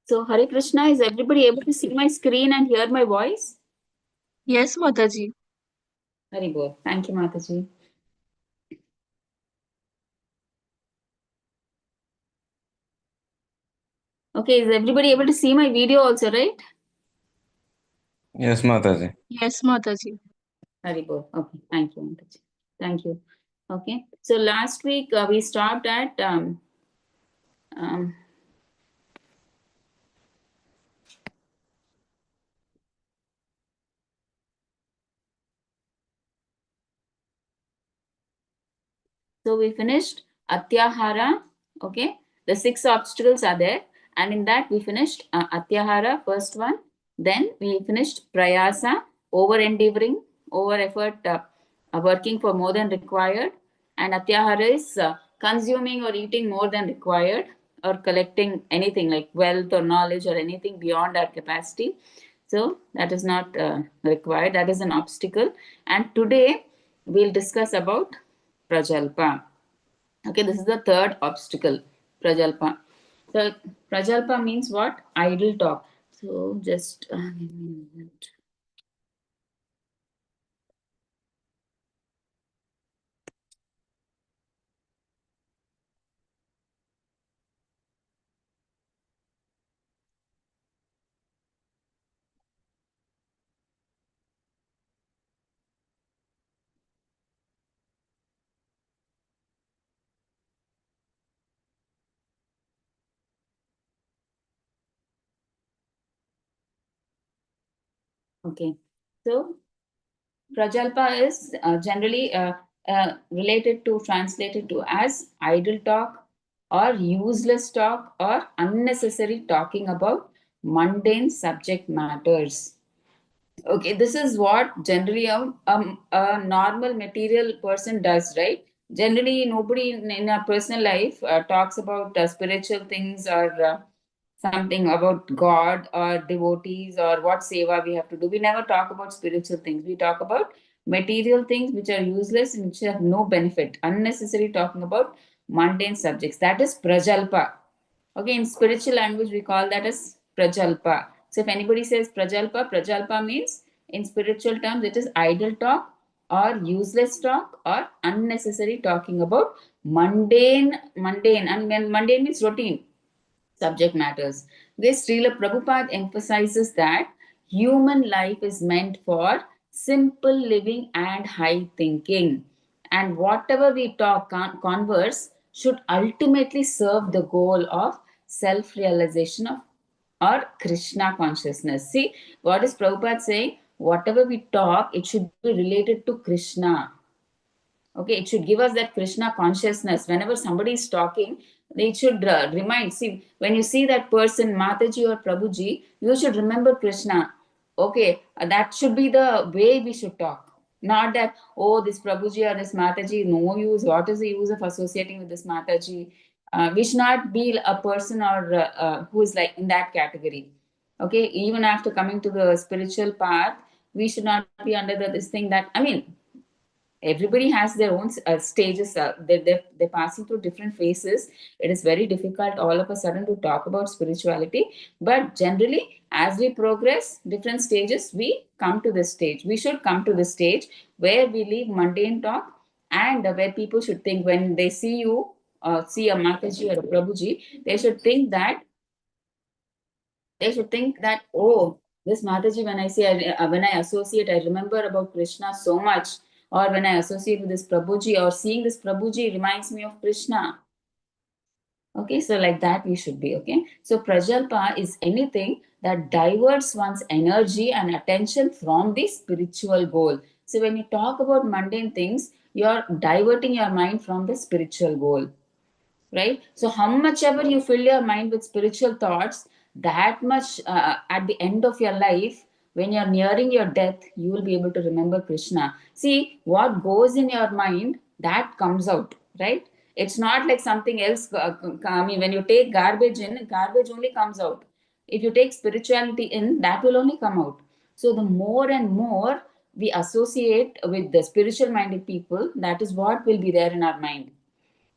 So, Hare Krishna, is everybody able to see my screen and hear my voice? Yes, Mataji. Very good. Thank you, Mataji. Okay, is everybody able to see my video also, right? Yes, Mataji. Yes, Mataji. Very good. Okay, thank you, Mataji. Thank you. Okay, so last week we stopped at so we finished Atyahara. Okay, the 6 obstacles are there, and in that we finished Atyahara, first one. Then we finished Prayasa, over endeavoring, over effort, working for more than required, and Atyahara is consuming or eating more than required, or collecting anything like wealth or knowledge or anything beyond our capacity. So that is not required. That is an obstacle. And today we'll discuss about Prajalpa. Okay, this is the third obstacle, Prajalpa. So Prajalpa means what? Idle talk. So just give me a minute. Okay, so Prajalpa is generally related to, translated to as idle talk or useless talk or unnecessary talking about mundane subject matters. Okay, this is what generally a normal material person does, right? Generally, nobody in a personal life talks about spiritual things or something about God or devotees or what seva we have to do. We never talk about spiritual things. We talk about material things which are useless and which have no benefit. Unnecessary talking about mundane subjects. That is prajalpa. Okay, in spiritual language, we call that as prajalpa. So if anybody says prajalpa, prajalpa means in spiritual terms, it is idle talk or useless talk or unnecessary talking about mundane, and when mundane means routine subject matters. This Srila Prabhupada emphasizes that human life is meant for simple living and high thinking. And whatever we talk, converse, should ultimately serve the goal of self realization of or Krishna consciousness. See, what is Prabhupada saying? Whatever we talk, it should be related to Krishna. Okay, it should give us that Krishna consciousness. Whenever somebody is talking, it should remind. See, when you see that person, Mataji or Prabhuji, you should remember Krishna. Okay, that should be the way we should talk. Not that, oh, this Prabhuji or this Mataji, no use. What is the use of associating with this Mataji? We should not be a person or who is like in that category. Okay, even after coming to the spiritual path, we should not be under this thing that, I mean, everybody has their own stages. They're passing through different phases. It is very difficult all of a sudden to talk about spirituality, but generally as we progress different stages, we come to this stage. We should come to this stage where we leave mundane talk, and where people should think when they see you, see a Mataji or a Prabhuji, they should think that, oh, this Mataji, when I say, when I associate, I remember about Krishna so much. Or when I associate with this Prabhuji, or seeing this Prabhuji reminds me of Krishna. Okay, so like that we should be. Okay, so Prajalpa is anything that diverts one's energy and attention from the spiritual goal. So when you talk about mundane things, you're diverting your mind from the spiritual goal, right? So how much ever you fill your mind with spiritual thoughts, that much at the end of your life, when you're nearing your death, you will be able to remember Krishna. See, what goes in your mind, that comes out, right? It's not like something else. I mean, when you take garbage in, garbage only comes out. If you take spirituality in, that will only come out. So the more and more we associate with the spiritual minded people, that is what will be there in our mind.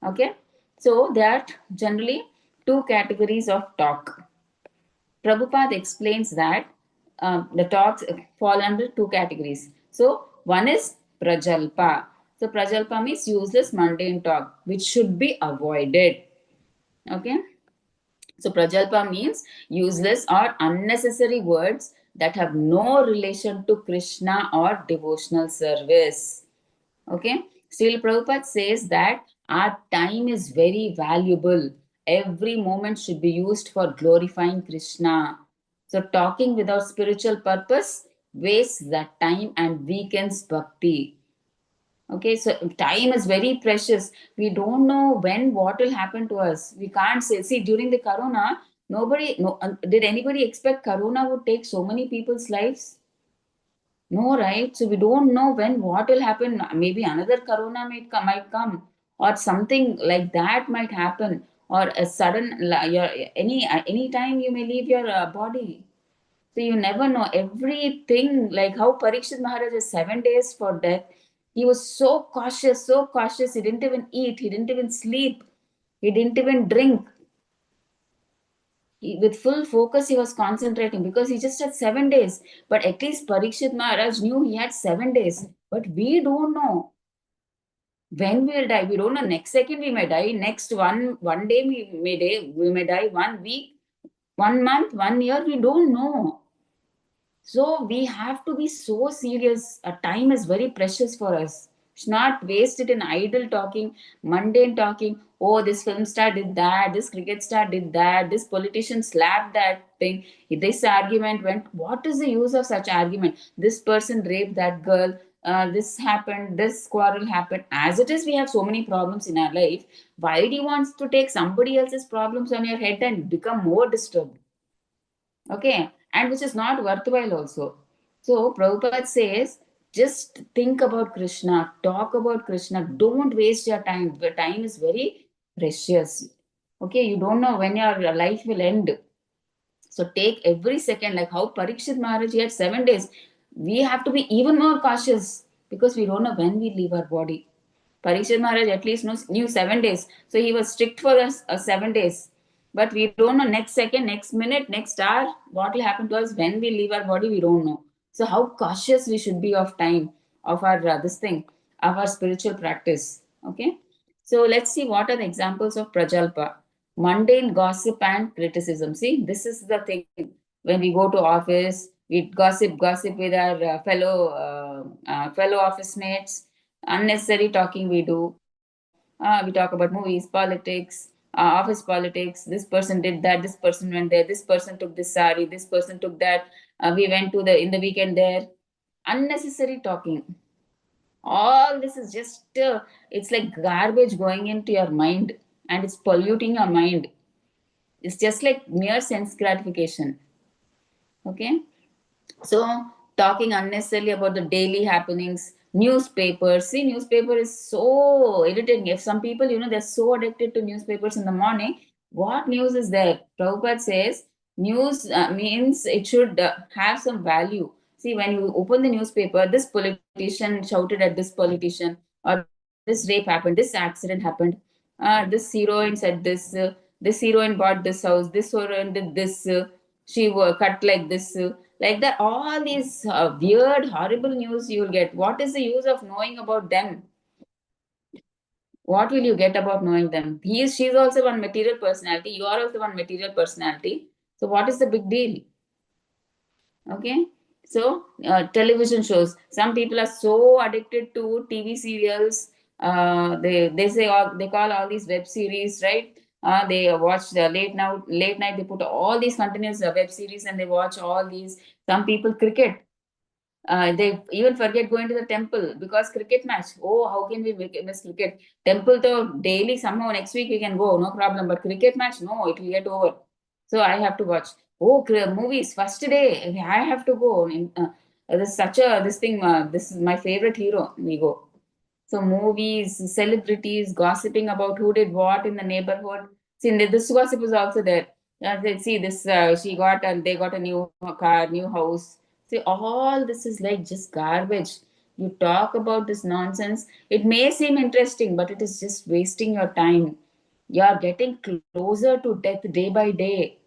Okay, so there are generally two categories of talk. Prabhupada explains that the talks fall under two categories. So one is prajalpa. So prajalpa means useless mundane talk, which should be avoided. Okay, so prajalpa means useless or unnecessary words that have no relation to Krishna or devotional service. Okay, still Prabhupada says that our time is very valuable. Every moment should be used for glorifying Krishna. So talking without spiritual purpose wastes that time and weakens bhakti. Okay, so time is very precious. We don't know when what will happen to us. We can't say. See, during the corona, nobody, no, did anybody expect corona would take so many people's lives? No, right? So we don't know when what will happen. Maybe another corona might come, or something like that might happen, or a sudden any time you may leave your body. So you never know everything. Like how Parikshit Maharaj is 7 days for death. He was so cautious, so cautious. He didn't even eat. He didn't even sleep. He didn't even drink. With full focus he was concentrating because he just had 7 days. But at least Parikshit Maharaj knew he had 7 days. But we don't know when we will die. We don't know. Next second we may die. Next one day we may die. 1 week, 1 month, 1 year. We don't know. So we have to be so serious. A time is very precious for us. It's not waste it in idle talking, mundane talking. Oh, this film star did that. This cricket star did that. This politician slapped that thing. This argument went. What is the use of such argument? This person raped that girl. This happened. This quarrel happened. As it is, we have so many problems in our life. Why do you want to take somebody else's problems on your head and become more disturbed? Okay, and which is not worthwhile also. So Prabhupada says, just think about Krishna, talk about Krishna, don't waste your time. The time is very precious. Okay, you don't know when your life will end. So take every second, like how Parikshit Maharaj he had 7 days. We have to be even more cautious because we don't know when we leave our body. Parikshit Maharaj at least knew 7 days. So he was strict for us 7 days. But we don't know next second, next minute, next hour, what will happen to us when we leave our body, we don't know. So how cautious we should be of time, of our this thing, of our spiritual practice. Okay. So let's see what are the examples of Prajalpa. Mundane gossip and criticism. See, this is the thing. When we go to office, we gossip with our fellow office mates. Unnecessary talking we do. We talk about movies, politics, office politics. This person did that. This person went there. This person took this sari. This person took that. We went to the in the weekend there. Unnecessary talking. All this is just it's like garbage going into your mind, and it's polluting your mind. It's just like mere sense gratification. Okay, so talking unnecessarily about the daily happenings, newspapers. See, newspaper is so irritating. If some people, they're so addicted to newspapers in the morning, what news is there? Prabhupada says news means it should have some value. See, when you open the newspaper, this politician shouted at this politician, or this rape happened, this accident happened, this heroine said this, this heroine bought this house, this heroine did this, she cut like this, like that. All these weird, horrible news you will get. What is the use of knowing about them? What will you get about knowing them? She's also one material personality. You are also one material personality. So what is the big deal? Okay, so television shows, some people are so addicted to TV serials. They say they call all these web series, right? They watch the late night they put all these continuous web series and they watch all these. Some people cricket, They even forget going to the temple because cricket match. Oh, how can we miss cricket? Temple though daily somehow next week we can go, no problem. But cricket match, no, it will get over. So I have to watch. Oh, movies first day. I have to go. This is such a this thing. This is my favorite hero. We go. So movies, celebrities, gossiping about who did what in the neighborhood. See, this gossip is also there. They see this. She got and they got a new car, new house. See, all this is like just garbage. You talk about this nonsense. It may seem interesting, but it is just wasting your time. You are getting closer to death day by day.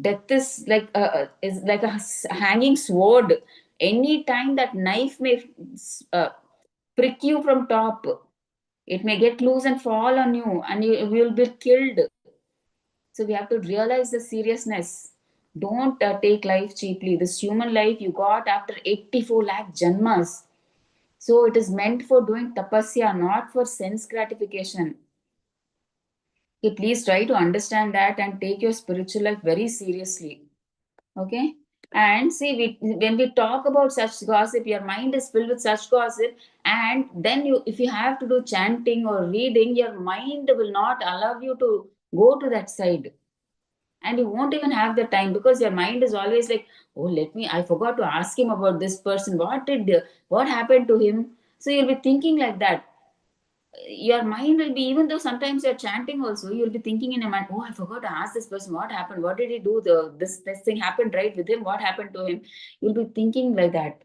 Death is like a hanging sword. Any time that knife may uh, prick you from top, it may get loose and fall on you, and you will be killed. So we have to realize the seriousness. Don't take life cheaply. This human life you got after 84 lakh janmas. So it is meant for doing tapasya, not for sense gratification. Okay, please try to understand that and take your spiritual life very seriously. Okay. And see, when we talk about such gossip, your mind is filled with such gossip, and then you, if you have to do chanting or reading, your mind will not allow you to go to that side, and you won't even have the time because your mind is always like, oh, I forgot to ask him about this person, what happened to him. So you'll be thinking like that. Your mind will be, even though sometimes you're chanting also, you'll be thinking in your mind, oh, I forgot to ask this person what happened, what did he do, this thing happened right with him, what happened to him. You'll be thinking like that.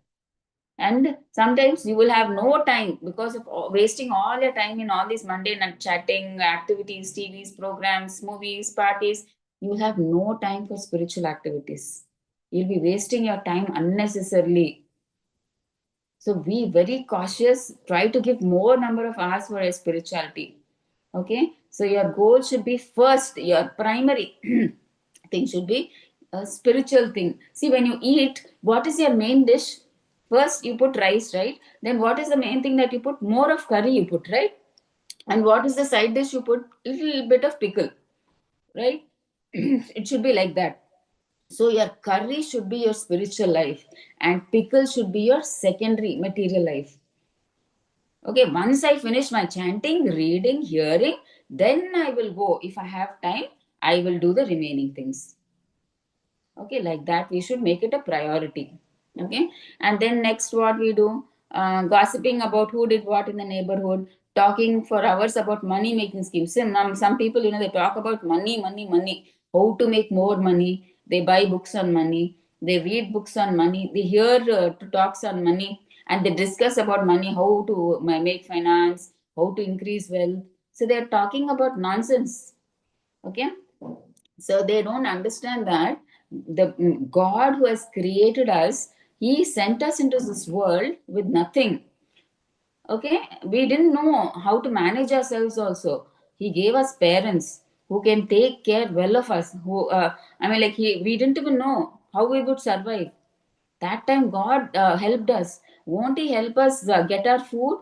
And sometimes you will have no time because of wasting all your time in all these mundane and chatting activities, tvs programs, movies, parties. You will have no time for spiritual activities. You'll be wasting your time unnecessarily. So be very cautious. Try to give more number of hours for your spirituality. Okay. So your goal should be first, your primary thing should be a spiritual thing. See, when you eat, what is your main dish? First, you put rice, right? Then what is the main thing that you put? More of curry you put, right? And what is the side dish you put? Little bit of pickle, right? It should be like that. So your curry should be your spiritual life, and pickle should be your secondary material life. Okay, once I finish my chanting, reading, hearing, then I will go. If I have time, I will do the remaining things. Okay, like that, we should make it a priority. Okay, and then next, what we do, gossiping about who did what in the neighborhood, talking for hours about money making schemes. Some people, they talk about money, how to make more money. They buy books on money, they read books on money, they hear talks on money, and they discuss about money, how to make finance, how to increase wealth. So they're talking about nonsense. Okay, so they don't understand that the God who has created us, he sent us into this world with nothing. Okay, we didn't know how to manage ourselves also. He gave us parents who can take care well of us, who we didn't even know how we would survive. That time God helped us. Won't he help us get our food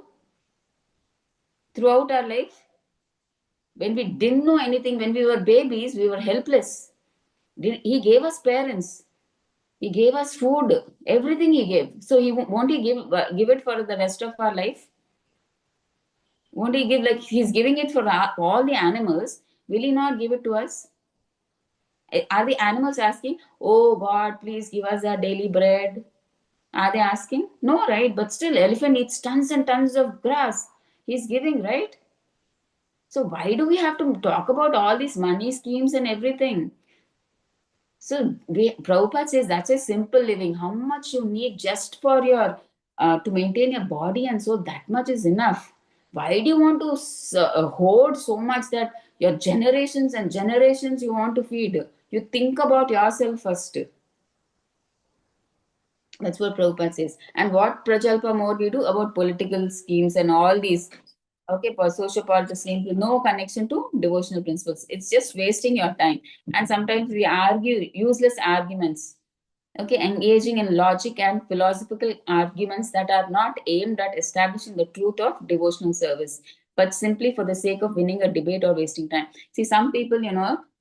throughout our life? When we didn't know anything, when we were babies, we were helpless. He gave us parents. He gave us food, everything he gave. So he won't he give it for the rest of our life? Won't he give, like he's giving it for all the animals? Will he not give it to us? Are the animals asking, "Oh God, please give us our daily bread"? Are they asking? No, right? But still, elephant eats tons and tons of grass. He's giving, right? So why do we have to talk about all these money schemes and everything? So Prabhupada says that's a simple living. How much you need just for your to maintain your body and soul, that much is enough. Why do you want to hoard so much that your generations and generations you want to feed? You think about yourself first. That's what Prabhupada says. And what Prajalpa more we do about political schemes and all these, okay, for social political schemes with no connection to devotional principles. It's just wasting your time. And sometimes we argue useless arguments. Okay, engaging in logic and philosophical arguments that are not aimed at establishing the truth of devotional service, but simply for the sake of winning a debate or wasting time. See, some people,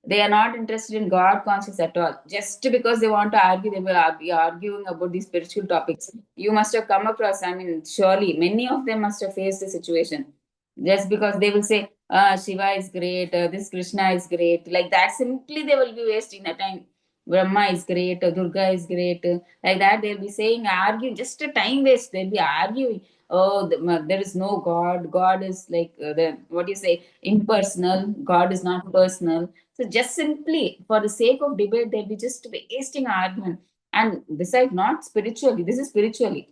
They are not interested in God conscious at all. Just because they want to argue, they will be arguing about these spiritual topics. You must have come across, I mean, surely many of them must have faced the situation. Just because they will say, Shiva is great, this Krishna is great, like that, simply they will be wasting the time. Brahma is great, Durga is great, like that they'll be saying, arguing, just a time waste. They'll be arguing. Oh, there is no God. God is like the what do you say, impersonal. God is not personal. So just simply for the sake of debate, they'll be just wasting argument. And besides, not spiritually, this is spiritually,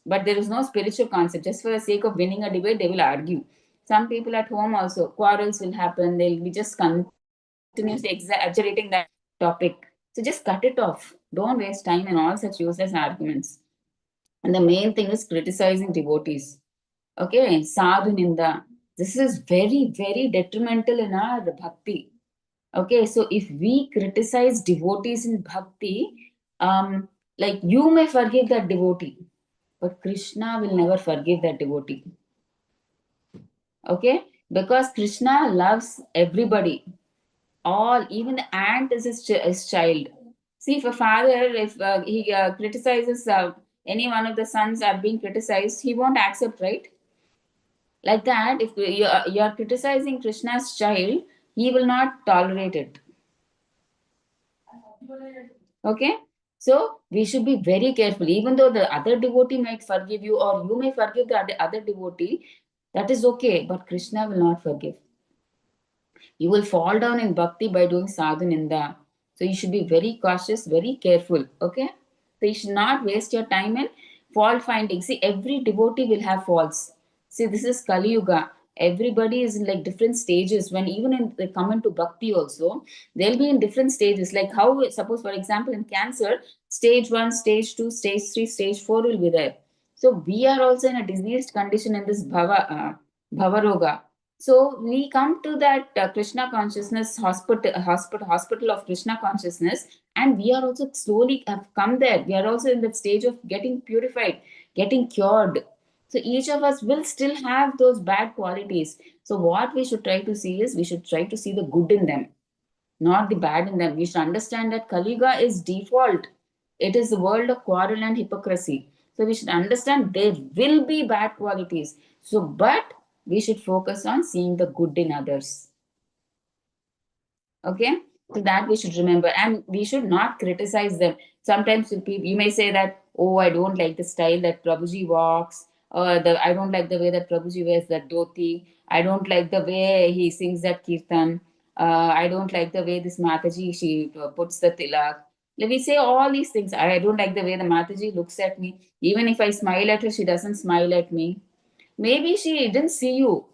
but there is no spiritual concept. Just for the sake of winning a debate, they will argue. Some people at home also, quarrels will happen. They'll be just continuously exaggerating that topic. So just cut it off. Don't waste time in all such useless arguments. And the main thing is criticizing devotees. Okay, sadhu ninda. This is very, very detrimental in our bhakti. Okay, so if we criticize devotees in bhakti, like you may forgive that devotee, but Krishna will never forgive that devotee. Okay, because Krishna loves everybody, all, even the ant is his child. See, if a father, if he criticizes any one of the sons are being criticized, he won't accept, right? Like that, if you're criticizing Krishna's child, he will not tolerate it. Okay, so we should be very careful. Even though the other devotee might forgive you, or you may forgive the other devotee, that is okay, but Krishna will not forgive. You will fall down in bhakti by doing sadhu ninda. So you should be very cautious, very careful. Okay, so you should not waste your time in fault finding. See, every devotee will have faults. See, this is Kali Yuga. Everybody is in like different stages. When even in, they come into bhakti also, they'll be in different stages. Like how, suppose for example, in cancer, stage 1, stage 2, stage 3, stage 4 will be there. So we are also in a diseased condition in this bhava roga. So we come to that Krishna consciousness hospital of Krishna consciousness, and we are also slowly have come there. We are also in that stage of getting purified, getting cured. So each of us will still have those bad qualities. So what we should try to see is we should try to see the good in them, not the bad in them. We should understand that Kaliga is default. It is the world of quarrel and hypocrisy. So we should understand there will be bad qualities. So, but we should focus on seeing the good in others. Okay, so that we should remember, and we should not criticize them. Sometimes you may say that, oh, I don't like the style that Prabhuji walks, or the I don't like the way that Prabhuji wears that dhoti. I don't like the way he sings that kirtan. I don't like the way this Mataji she puts the tilak. Let me say all these things. I don't like the way the Mataji looks at me. Even if I smile at her, she doesn't smile at me. Maybe she didn't see you.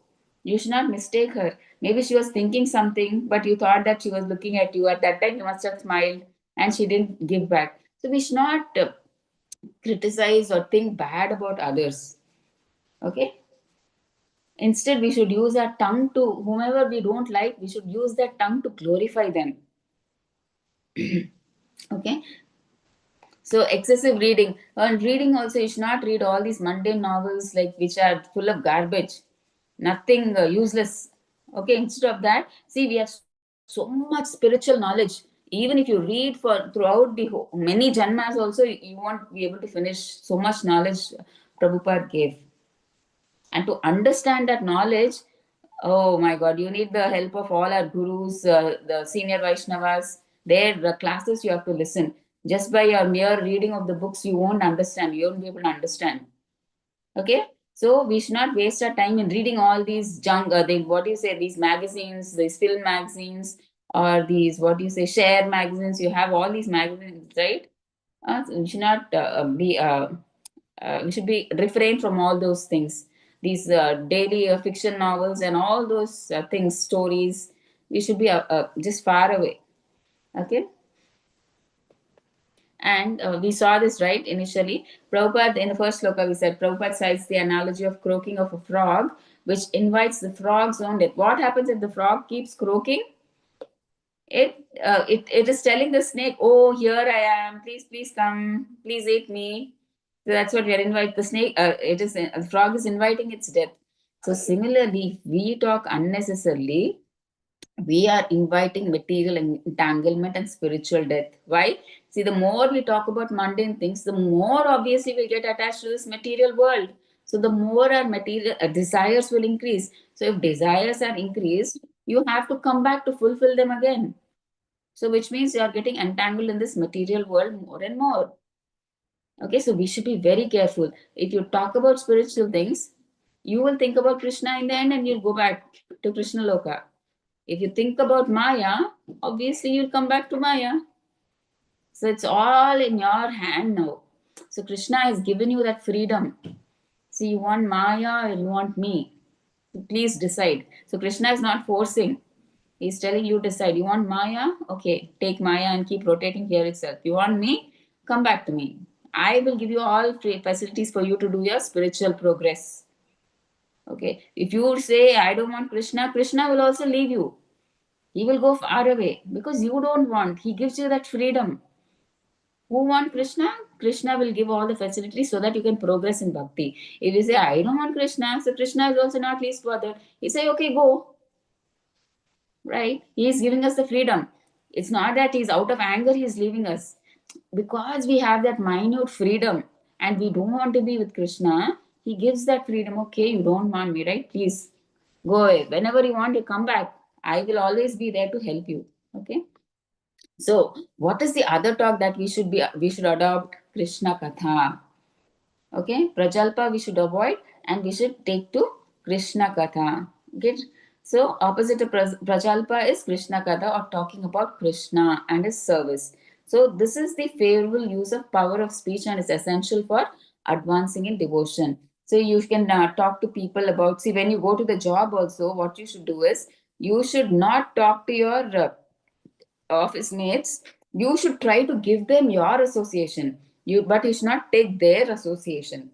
You should not mistake her. Maybe she was thinking something, but you thought that she was looking at you. At that time, you must have smiled and she didn't give back. So we should not criticize or think bad about others. Okay? Instead, we should use our tongue to whomever we don't like, we should use that tongue to glorify them. Okay? So excessive reading. And reading also, you should not read all these mundane novels like which are full of garbage, nothing useless. Okay, instead of that, see, we have so much spiritual knowledge. Even if you read for throughout the many janmas, also you won't be able to finish so much knowledge Prabhupada gave. And to understand that knowledge, oh my God, you need the help of all our gurus, the senior Vaishnavas. Their classes you have to listen. Just by your mere reading of the books, you won't understand. You won't be able to understand. Okay, so we should not waste our time in reading all these junk. What do you say? These magazines, these film magazines, or these what do you say? Share magazines. You have all these magazines, right? So we should not be we should be refrain from all those things, these daily fiction novels and all those things, stories. We should be just far away. Okay, and we saw this right initially. Prabhupada, in the first sloka, we said Prabhupada cites the analogy of croaking of a frog, which invites the frog's own death. What happens if the frog keeps croaking? It is telling the snake, oh, here I am, please come, please eat me. So that's what we are inviting the snake. The frog is inviting its death. So similarly, if we talk unnecessarily, we are inviting material entanglement and spiritual death. Why? See, the more we talk about mundane things, the more obviously we get attached to this material world. So the more our material desires will increase. So if desires are increased, you have to come back to fulfill them again. So which means you are getting entangled in this material world more and more. Okay, so we should be very careful. If you talk about spiritual things, you will think about Krishna in the end and you'll go back to Krishna Loka. If you think about Maya, obviously you'll come back to Maya. So it's all in your hand now. So Krishna has given you that freedom. See, you want Maya or you want me? Please decide. So Krishna is not forcing. He's telling you decide. You want Maya? Okay, take Maya and keep rotating here itself. You want me? Come back to me. I will give you all free facilities for you to do your spiritual progress. Okay. If you say I don't want Krishna, Krishna will also leave you. He will go far away because you don't want. He gives you that freedom. Who want Krishna? Krishna will give all the facilities so that you can progress in bhakti. If you say, I don't want Krishna, so Krishna is also not least bothered. He say, okay, go. Right? He is giving us the freedom. It's not that he's out of anger, he's leaving us. Because we have that minute freedom and we don't want to be with Krishna, he gives that freedom. Okay, you don't want me, right? Please go away. Whenever you want to come back, I will always be there to help you. Okay. So, what is the other talk that we should adopt? Krishna Katha. Okay, Prajalpa we should avoid and we should take to Krishna Katha. Okay, so opposite of Prajalpa is Krishna Katha or talking about Krishna and his service. So, this is the favorable use of power of speech and is essential for advancing in devotion. So, you can talk to people about, see, when you go to the job, also, what you should do is you should not talk to your office mates, you should try to give them your association. But you should not take their association.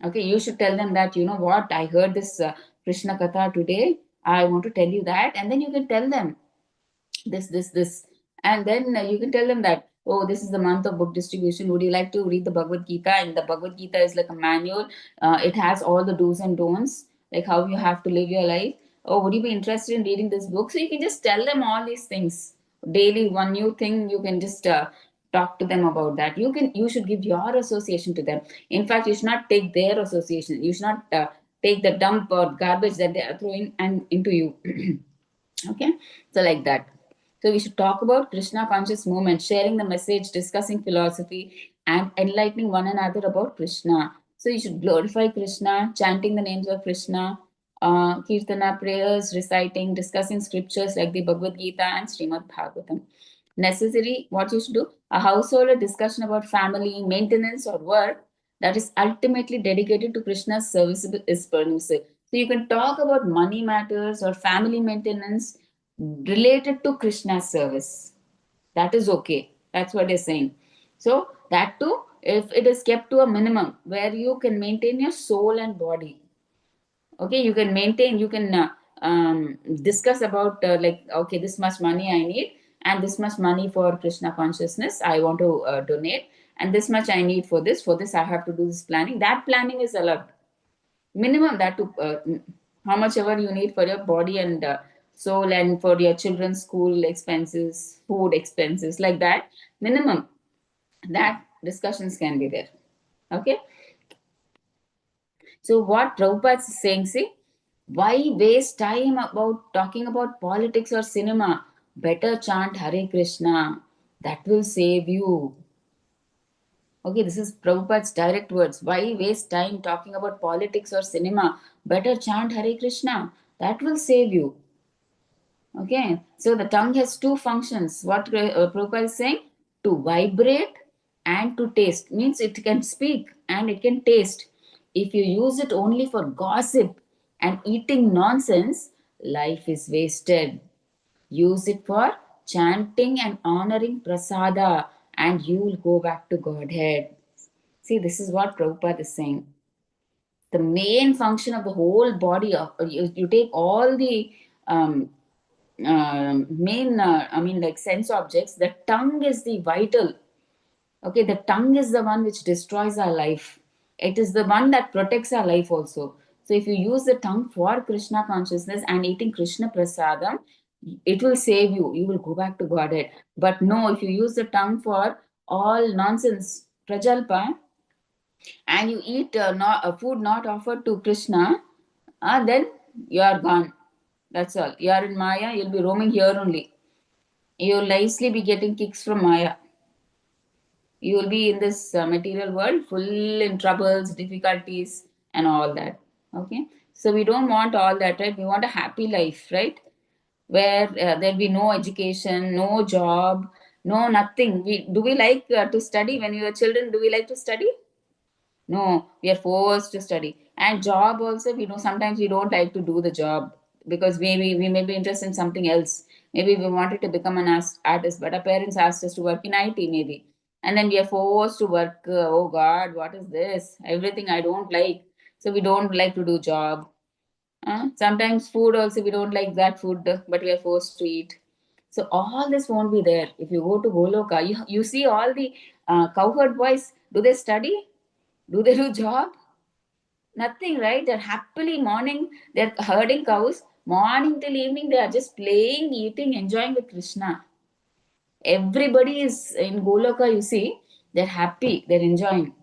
Okay, you should tell them that, you know what, I heard this Krishna Katha today. I want to tell you that, and then you can tell them this, and then you can tell them that, oh, this is the month of book distribution. Would you like to read the Bhagavad Gita? And the Bhagavad Gita is like a manual. It has all the do's and don'ts, like how you have to live your life. Oh, would you be interested in reading this book? So you can just tell them all these things daily. One new thing you can just talk to them about that. You should give your association to them. In fact, you should not take their association. You should not take the dump or garbage that they are throwing and into you. Okay, so like that. So we should talk about Krishna conscious movement, sharing the message, discussing philosophy, and enlightening one another about Krishna. So you should glorify Krishna, chanting the names of Krishna, kirtana prayers, reciting, discussing scriptures like the Bhagavad Gita and Srimad Bhagavatam. Necessary, what you should do? A household, a discussion about family, maintenance, or work that is ultimately dedicated to Krishna's service is permissible. So you can talk about money matters or family maintenance related to Krishna's service. That is okay. That's what they're saying. So that too, if it is kept to a minimum where you can maintain your soul and body. Okay, you can maintain, you can discuss about like, okay, this much money I need and this much money for Krishna consciousness I want to donate, and this much I need for this I have to do this planning. That planning is allowed minimum, that to how much ever you need for your body and soul and for your children's school expenses, food expenses, like that minimum, that discussions can be there. Okay, so what Prabhupada is saying, see, why waste time about talking about politics or cinema? Better chant Hare Krishna. That will save you. Okay, this is Prabhupada's direct words. Why waste time talking about politics or cinema? Better chant Hare Krishna. That will save you. Okay, so the tongue has two functions. What Prabhupada is saying? To vibrate and to taste. Means it can speak and it can taste. If you use it only for gossip and eating nonsense, life is wasted. Use it for chanting and honoring prasada, and you will go back to Godhead. See, this is what Prabhupada is saying. The main function of the whole body, you take all the um, main, I mean, like sense objects, the tongue is the vital. Okay, the tongue is the one which destroys our life. It is the one that protects our life also. So if you use the tongue for Krishna consciousness and eating Krishna prasadam, it will save you. You will go back to Godhead. But no, if you use the tongue for all nonsense, prajalpa, and you eat food not offered to Krishna, then you are gone. That's all. You are in Maya, you'll be roaming here only. You'll nicely be getting kicks from Maya. You will be in this material world full in troubles, difficulties, and all that. Okay. So we don't want all that, right? We want a happy life, right? Where there'll be no education, no job, no nothing. We like to study when we were children? Do we like to study? No, we are forced to study. And job also, we know sometimes we don't like to do the job because maybe we may be interested in something else. Maybe we wanted to become an artist, but our parents asked us to work in IT maybe. And then we are forced to work. Oh God, what is this? Everything I don't like. So we don't like to do job. Sometimes food also we don't like that food, but we are forced to eat. So all this won't be there if you go to Goloka. You see all the cowherd boys. Do they study? Do they do job? Nothing, right? They're happily morning. They're herding cows. Morning till evening, they are just playing, eating, enjoying with Krishna. Everybody is in Goloka. You see, they're happy. They're enjoying.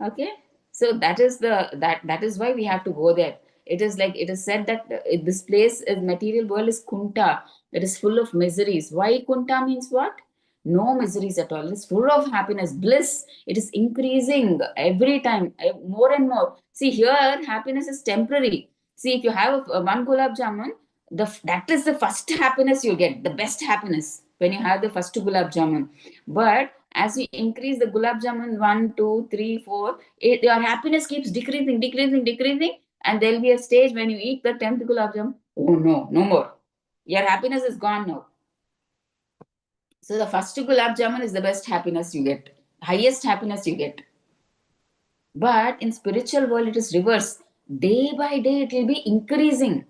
Okay, so that is why we have to go there. It is like it is said that this place is material world is kunta, it is full of miseries. Why kunta means what? No miseries at all. It's full of happiness, bliss. It is increasing every time, more and more. See, here happiness is temporary. See, if you have one gulab jamun, that is the first happiness you get, the best happiness when you have the first gulab jamun. But as you increase the gulab jamun 1, 2, 3, 4, your happiness keeps decreasing, decreasing, decreasing, and there'll be a stage when you eat the 10th gulab jamun. Oh no, no more. Your happiness is gone now. So the first gulab jamun is the best happiness you get, highest happiness you get. But in spiritual world, it is reverse. Day by day, it will be increasing.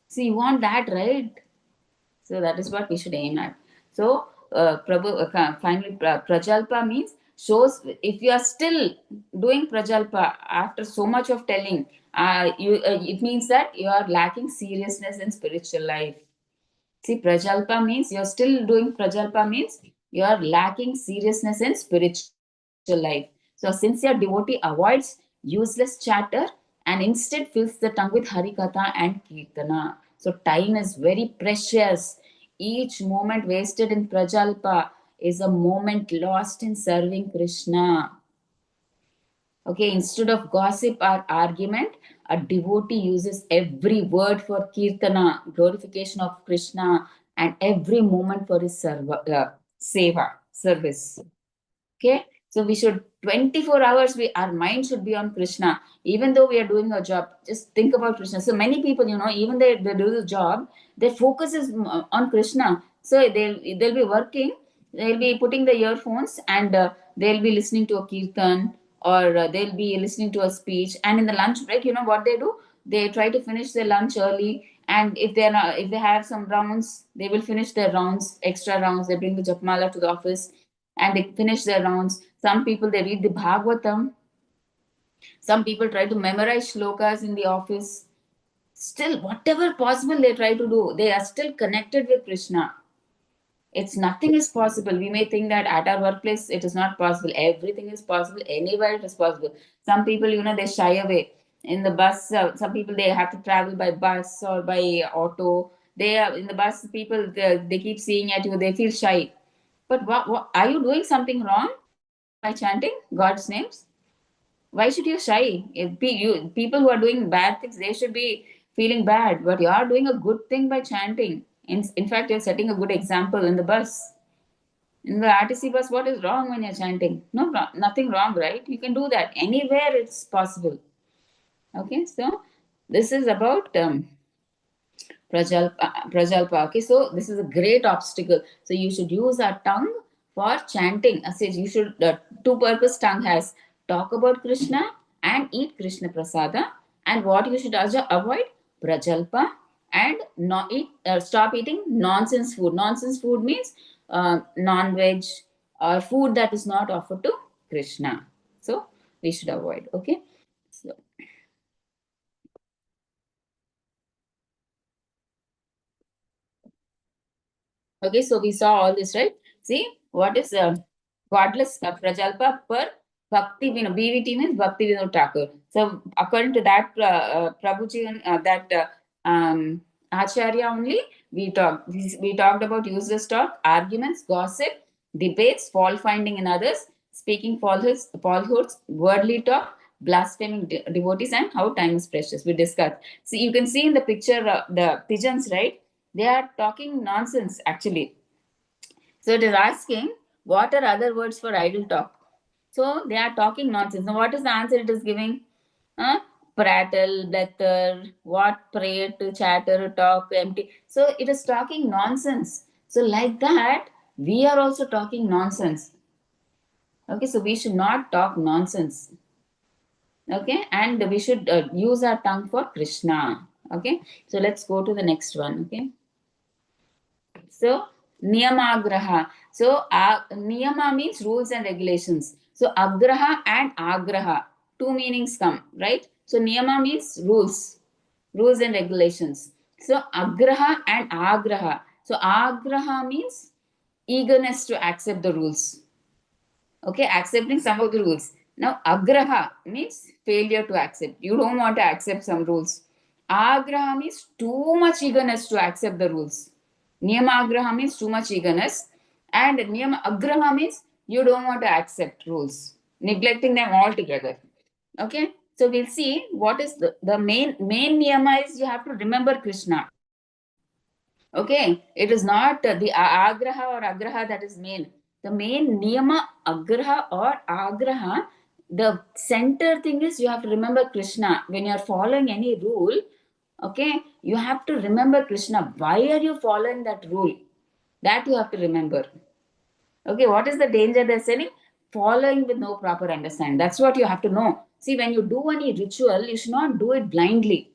So you want that, right? So that is what we should aim at. So finally, prajalpa means shows if you are still doing prajalpa after so much of telling, it means that you are lacking seriousness in spiritual life. See, prajalpa means you're still doing prajalpa means you are lacking seriousness in spiritual life. So, sincere devotee avoids useless chatter and instead fills the tongue with harikatha and kirtana. So, time is very precious. Each moment wasted in prajalpa is a moment lost in serving Krishna. Okay, instead of gossip or argument, a devotee uses every word for kirtana, glorification of Krishna, and every moment for his seva, service. Okay, so we should 24 hours. Our mind should be on Krishna, even though we are doing a job. Just think about Krishna. So many people, even they do the job, their focus is on Krishna. So they'll be working, they'll be putting the earphones, and they'll be listening to a kirtan, or they'll be listening to a speech. And in the lunch break, you know what they do? They try to finish their lunch early. And if they have some rounds, they will finish their rounds, extra rounds. They bring the japmala to the office and they finish their rounds. Some people they read the Bhagavatam. Some people try to memorize shlokas in the office. Still, whatever possible they try to do, they are still connected with Krishna. It's nothing is possible. We may think that at our workplace it is not possible. Everything is possible. Anywhere it is possible. Some people, they shy away. In the bus, some people they have to travel by bus or by auto. They are in the bus. People they keep seeing at you. They feel shy. But what are you doing something wrong by chanting God's names? Why should you shy? People who are doing bad things, they should be feeling bad. But you are doing a good thing by chanting. In fact, you're setting a good example in the bus. In the RTC bus, what is wrong when you're chanting? No, nothing wrong, right? You can do that. Anywhere it's possible. Okay, so this is about Prajalpa. Okay, so this is a great obstacle. So you should use our tongue for chanting. I says you should two purpose tongue has talk about Krishna and eat Krishna prasada. And what you should also avoid Prajalpa and not eat. Stop eating nonsense food. Nonsense food means non-veg or food that is not offered to Krishna. So we should avoid. Okay. So Okay, so we saw all this, right? See, what is godless Prajalpa per Bhakti Vinod. BVT means Bhakti Vinod Thakur. So, according to that, Prabhuji, that Acharya only, we talked about useless talk, arguments, gossip, debates, fault finding in others, speaking falsehoods, worldly talk, blaspheming devotees, and how time is precious. We discussed. See, you can see in the picture the pigeons, right? They are talking nonsense actually. So it is asking, what are other words for idle talk? So they are talking nonsense. Now, what is the answer it is giving? Prattle, blather, what, prate, chatter, talk, empty. So it is talking nonsense. So, like that, we are also talking nonsense. Okay, so we should not talk nonsense. Okay, and we should use our tongue for Krishna. Okay, so let's go to the next one. Okay. So, niyamagraha. So, niyama means rules and regulations. So, agraha and agraha, two meanings come, right? So, niyama means rules and regulations. So, agraha and agraha. So, agraha means eagerness to accept the rules. Okay, accepting some of the rules. Now, agraha means failure to accept. You don't want to accept some rules. Agraha means too much eagerness to accept the rules. Niyamagraha means too much eagerness. And niyama agraha means you don't want to accept rules, neglecting them altogether. Okay, so we'll see what is the main niyama is you have to remember Krishna. Okay, it is not the agraha or agraha that is main. The main niyama, agraha or agraha, the center thing is you have to remember Krishna. When you are following any rule, okay, you have to remember Krishna. Why are you following that rule? That you have to remember. Okay, what is the danger they're saying? Following with no proper understanding. That's what you have to know. See, when you do any ritual, you should not do it blindly.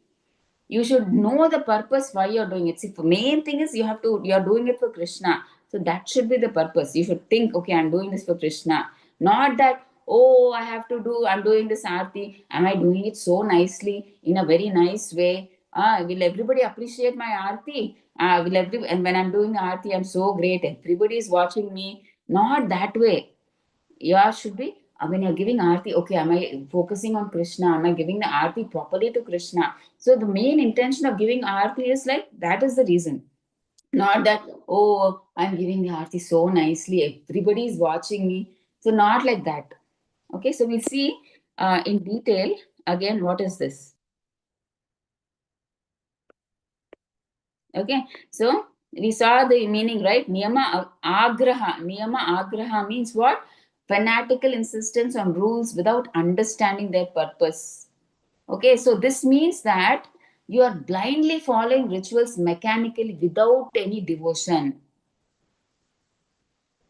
You should know the purpose why you're doing it. See, the main thing is you're doing it for Krishna. So that should be the purpose. You should think, okay, I'm doing this for Krishna. Not that, oh, I'm doing this arti. Am I doing it so nicely in a very nice way? Will everybody appreciate my arti? And when I'm doing arti, I'm so great. Everybody is watching me. Not that way. Yours should be when you're giving aarti, okay, am I focusing on Krishna? Am I giving the aarti properly to Krishna? So the main intention of giving aarti is like that is the reason. Not that, oh, I'm giving the aarti so nicely, everybody is watching me. So not like that. Okay, so we'll see in detail again what is this. Okay, so we saw the meaning, right? Niyama agraha. Niyama agraha means what? Fanatical insistence on rules without understanding their purpose. Okay, so this means that you are blindly following rituals mechanically without any devotion.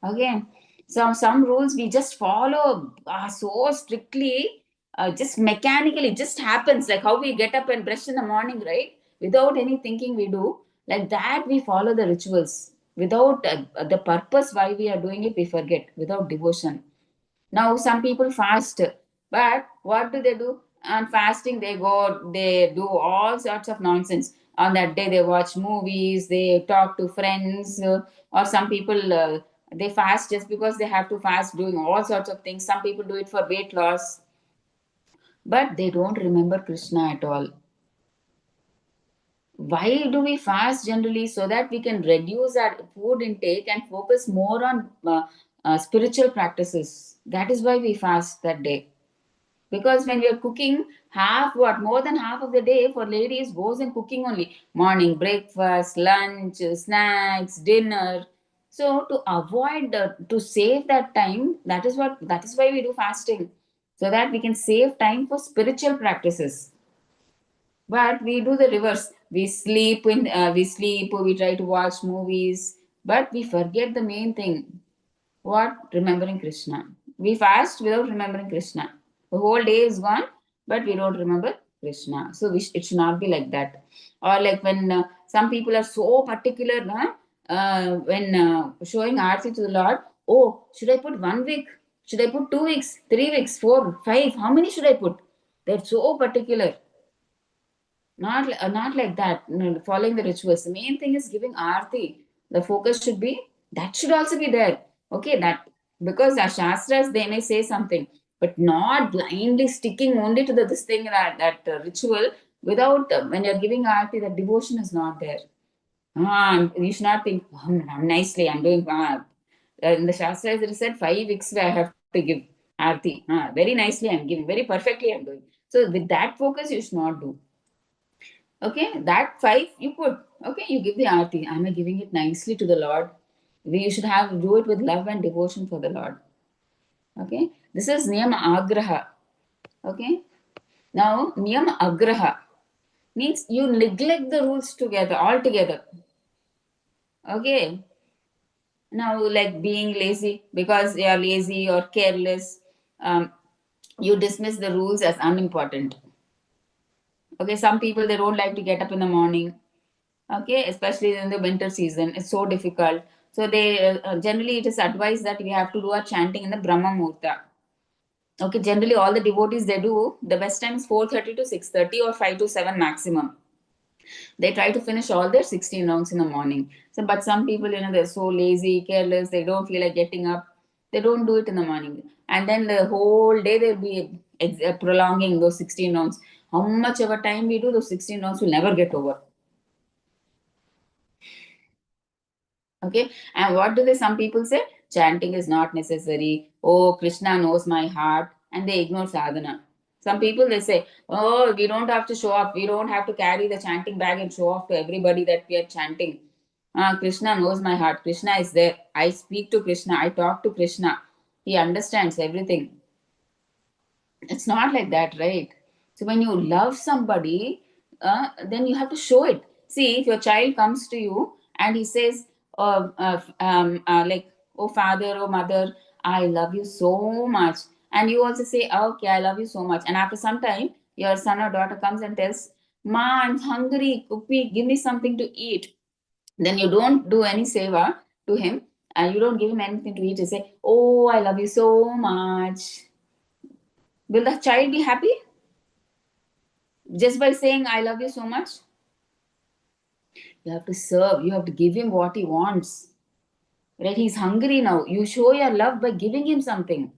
Okay, so some rules we just follow so strictly, just mechanically, it just happens like how we get up and brush in the morning, right? Without any thinking, we do like that. We follow the rituals without the purpose why we are doing it. We forget without devotion. Now, some people fast, but what do they do? On fasting, they do all sorts of nonsense. On that day, they watch movies, they talk to friends, or some people they fast just because they have to fast, doing all sorts of things. Some people do it for weight loss, but they don't remember Krishna at all. Why do we fast generally? So that we can reduce our food intake and focus more on spiritual practices. That is why we fast that day. Because when we are cooking, more than half of the day for ladies goes in cooking only. Morning breakfast, lunch, snacks, dinner. So to avoid to save that time, that is why we do fasting, so that we can save time for spiritual practices. But we do the reverse. We try to watch movies, but we forget the main thing. What? Remembering Krishna. We fast without remembering Krishna. The whole day is gone, but we don't remember Krishna. So it should not be like that. Or like when some people are so particular, when showing arti to the Lord, oh, should I put 1 week? Should I put 2 weeks, 3 weeks, 4, 5? How many should I put? They're so particular. Not like that. No, following the rituals. The main thing is giving arti. The focus should be, that should also be there. Okay, that, because our Shastras, they may say something, but not blindly sticking only to this thing, that ritual, without, when you're giving Aarti, that devotion is not there. You should not think, nicely, I'm doing. In the Shastras, it is said 5 weeks I have to give Aarti. Very nicely I'm giving, very perfectly I'm doing. So with that focus, you should not do. Okay, that 5 you put. Okay, you give the Aarti. Am I giving it nicely to the Lord? We should do it with love and devotion for the Lord. Okay, this is Niyama Agraha. Okay, now Niyama Agraha means you neglect the rules together, altogether. Okay, now like being lazy, because you are lazy or careless, um, you dismiss the rules as unimportant. Okay, some people, they don't like to get up in the morning. Okay, especially in the winter season, it's so difficult. So they, generally it is advised that we have to do our chanting in the Brahma Muhurta. Okay, generally all the devotees, they do, the best time is 4:30 to 6:30 or 5 to 7 maximum. They try to finish all their 16 rounds in the morning. So, but some people, they're so lazy, careless, they don't feel like getting up. They don't do it in the morning. And then the whole day they'll be prolonging those 16 rounds. How much ever time we do, those 16 rounds will never get over. Okay. And what do some people say? Chanting is not necessary. Oh, Krishna knows my heart. And they ignore sadhana. Some people, they say, oh, we don't have to show off. We don't have to carry the chanting bag and show off to everybody that we are chanting. Krishna knows my heart. Krishna is there. I speak to Krishna. I talk to Krishna. He understands everything. It's not like that, right? So when you love somebody, then you have to show it. See, if your child comes to you and he says, like, oh father, oh mother, I love you so much, and you also say, okay, I love you so much, and after some time your son or daughter comes and tells, ma, I'm hungry, cook me, give me something to eat, then you don't do any seva to him, and you don't give him anything to eat. You say, oh, I love you so much. Will the child be happy just by saying, I love you so much? You have to serve, you have to give him what he wants. Right? He's hungry now. You show your love by giving him something.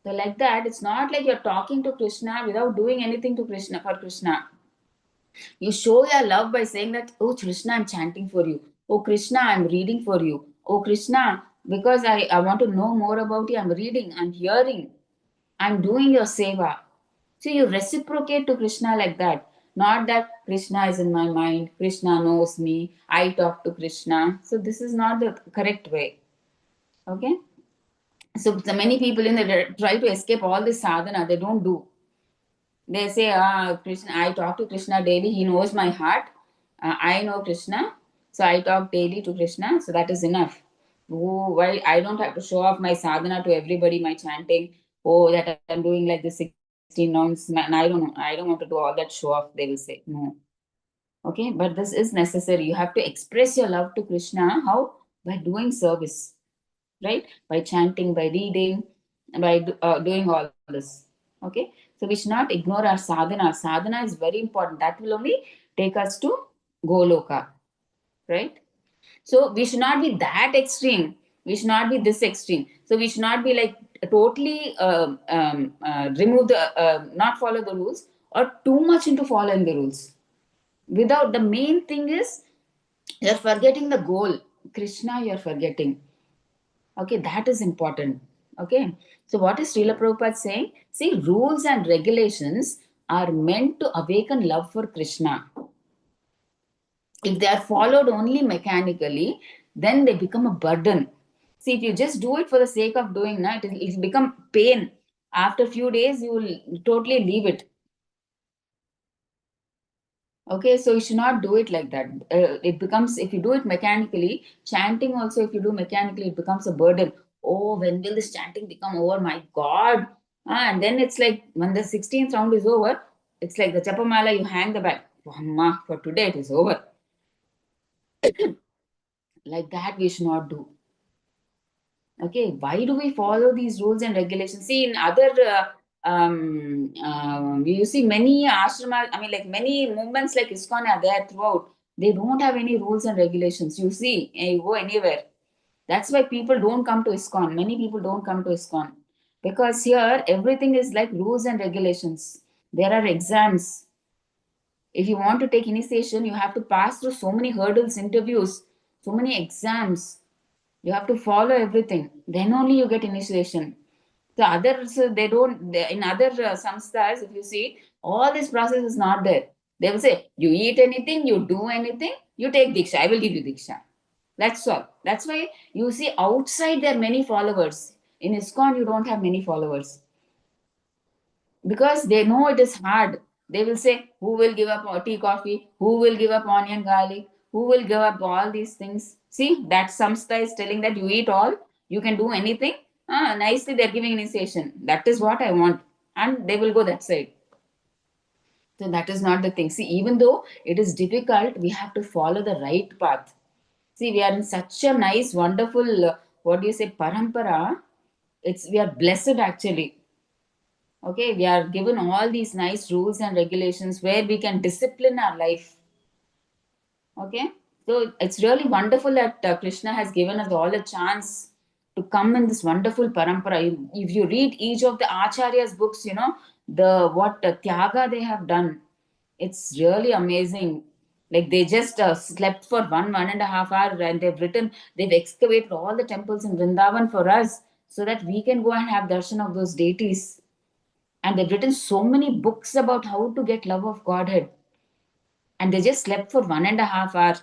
So, like that, it's not like you're talking to Krishna without doing anything to Krishna for Krishna. You show your love by saying that, oh Krishna, I'm chanting for you. Oh Krishna, I'm reading for you. Oh Krishna, because I want to know more about you, I'm reading, I'm hearing, I'm doing your seva. So you reciprocate to Krishna like that. Not that Krishna is in my mind, Krishna knows me, I talk to Krishna. So this is not the correct way. Okay? So many people try to escape all this sadhana, they don't do. They say, Krishna, I talk to Krishna daily, he knows my heart. I know Krishna, so I talk daily to Krishna, so that is enough. Oh, why I don't have to show off my sadhana to everybody, my chanting, oh, that I'm doing like this 16 rounds, and I don't know, I don't want to do all that show off, they will say. No. Okay, but this is necessary. You have to express your love to Krishna. How? By doing service, right? By chanting, by reading, by doing all this. Okay, so we should not ignore our sadhana. Sadhana is very important. That will only take us to Goloka, right? So we should not be that extreme. We should not be this extreme. So we should not be like totally remove the not follow the rules, or too much into following the rules. Without, the main thing is you're forgetting the goal. Krishna, you're forgetting. Okay, that is important. Okay, so what is Srila Prabhupada saying? See, rules and regulations are meant to awaken love for Krishna. If they are followed only mechanically, then they become a burden. See, if you just do it for the sake of doing, it will become pain. After a few days, you will totally leave it. Okay, so you should not do it like that. It becomes, if you do it mechanically, chanting also, if you do mechanically, it becomes a burden. Oh, when will this chanting become over? My God. And then it's like when the 16th round is over, it's like the Chapamala, you hang the bag. Amma, for today it is over. Like that, we should not do. Okay, why do we follow these rules and regulations? See, in other you see many ashramas, I mean, like many movements like ISKCON are there throughout. They don't have any rules and regulations. You see, you go anywhere. That's why people don't come to ISKCON. Many people don't come to ISKCON because here everything is like rules and regulations. There are exams. If you want to take initiation, you have to pass through so many hurdles, interviews, so many exams. You have to follow everything. Then only you get initiation. The others, they don't, in other samsthas, if you see, all this process is not there. They will say, you eat anything, you do anything, you take Diksha, I will give you Diksha. That's all. That's why you see outside there are many followers. In ISKCON, you don't have many followers because they know it is hard. They will say, who will give up tea, coffee? Who will give up onion, garlic? Who will give up all these things? See, that samstha is telling that you eat all, you can do anything. Nicely, they're giving initiation. That is what I want. And they will go that side. So that is not the thing. See, even though it is difficult, we have to follow the right path. See, we are in such a nice, wonderful, what do you say, parampara. We are blessed actually. Okay, we are given all these nice rules and regulations where we can discipline our life. Okay, so it's really wonderful that Krishna has given us all a chance to come in this wonderful parampara. If you read each of the Acharya's books, the what tyaga they have done, it's really amazing. Like they just slept for 1.5 hours and they've excavated all the temples in Vrindavan for us so that we can go and have darshan of those deities. And they've written so many books about how to get love of Godhead. And they just slept for 1.5 hours.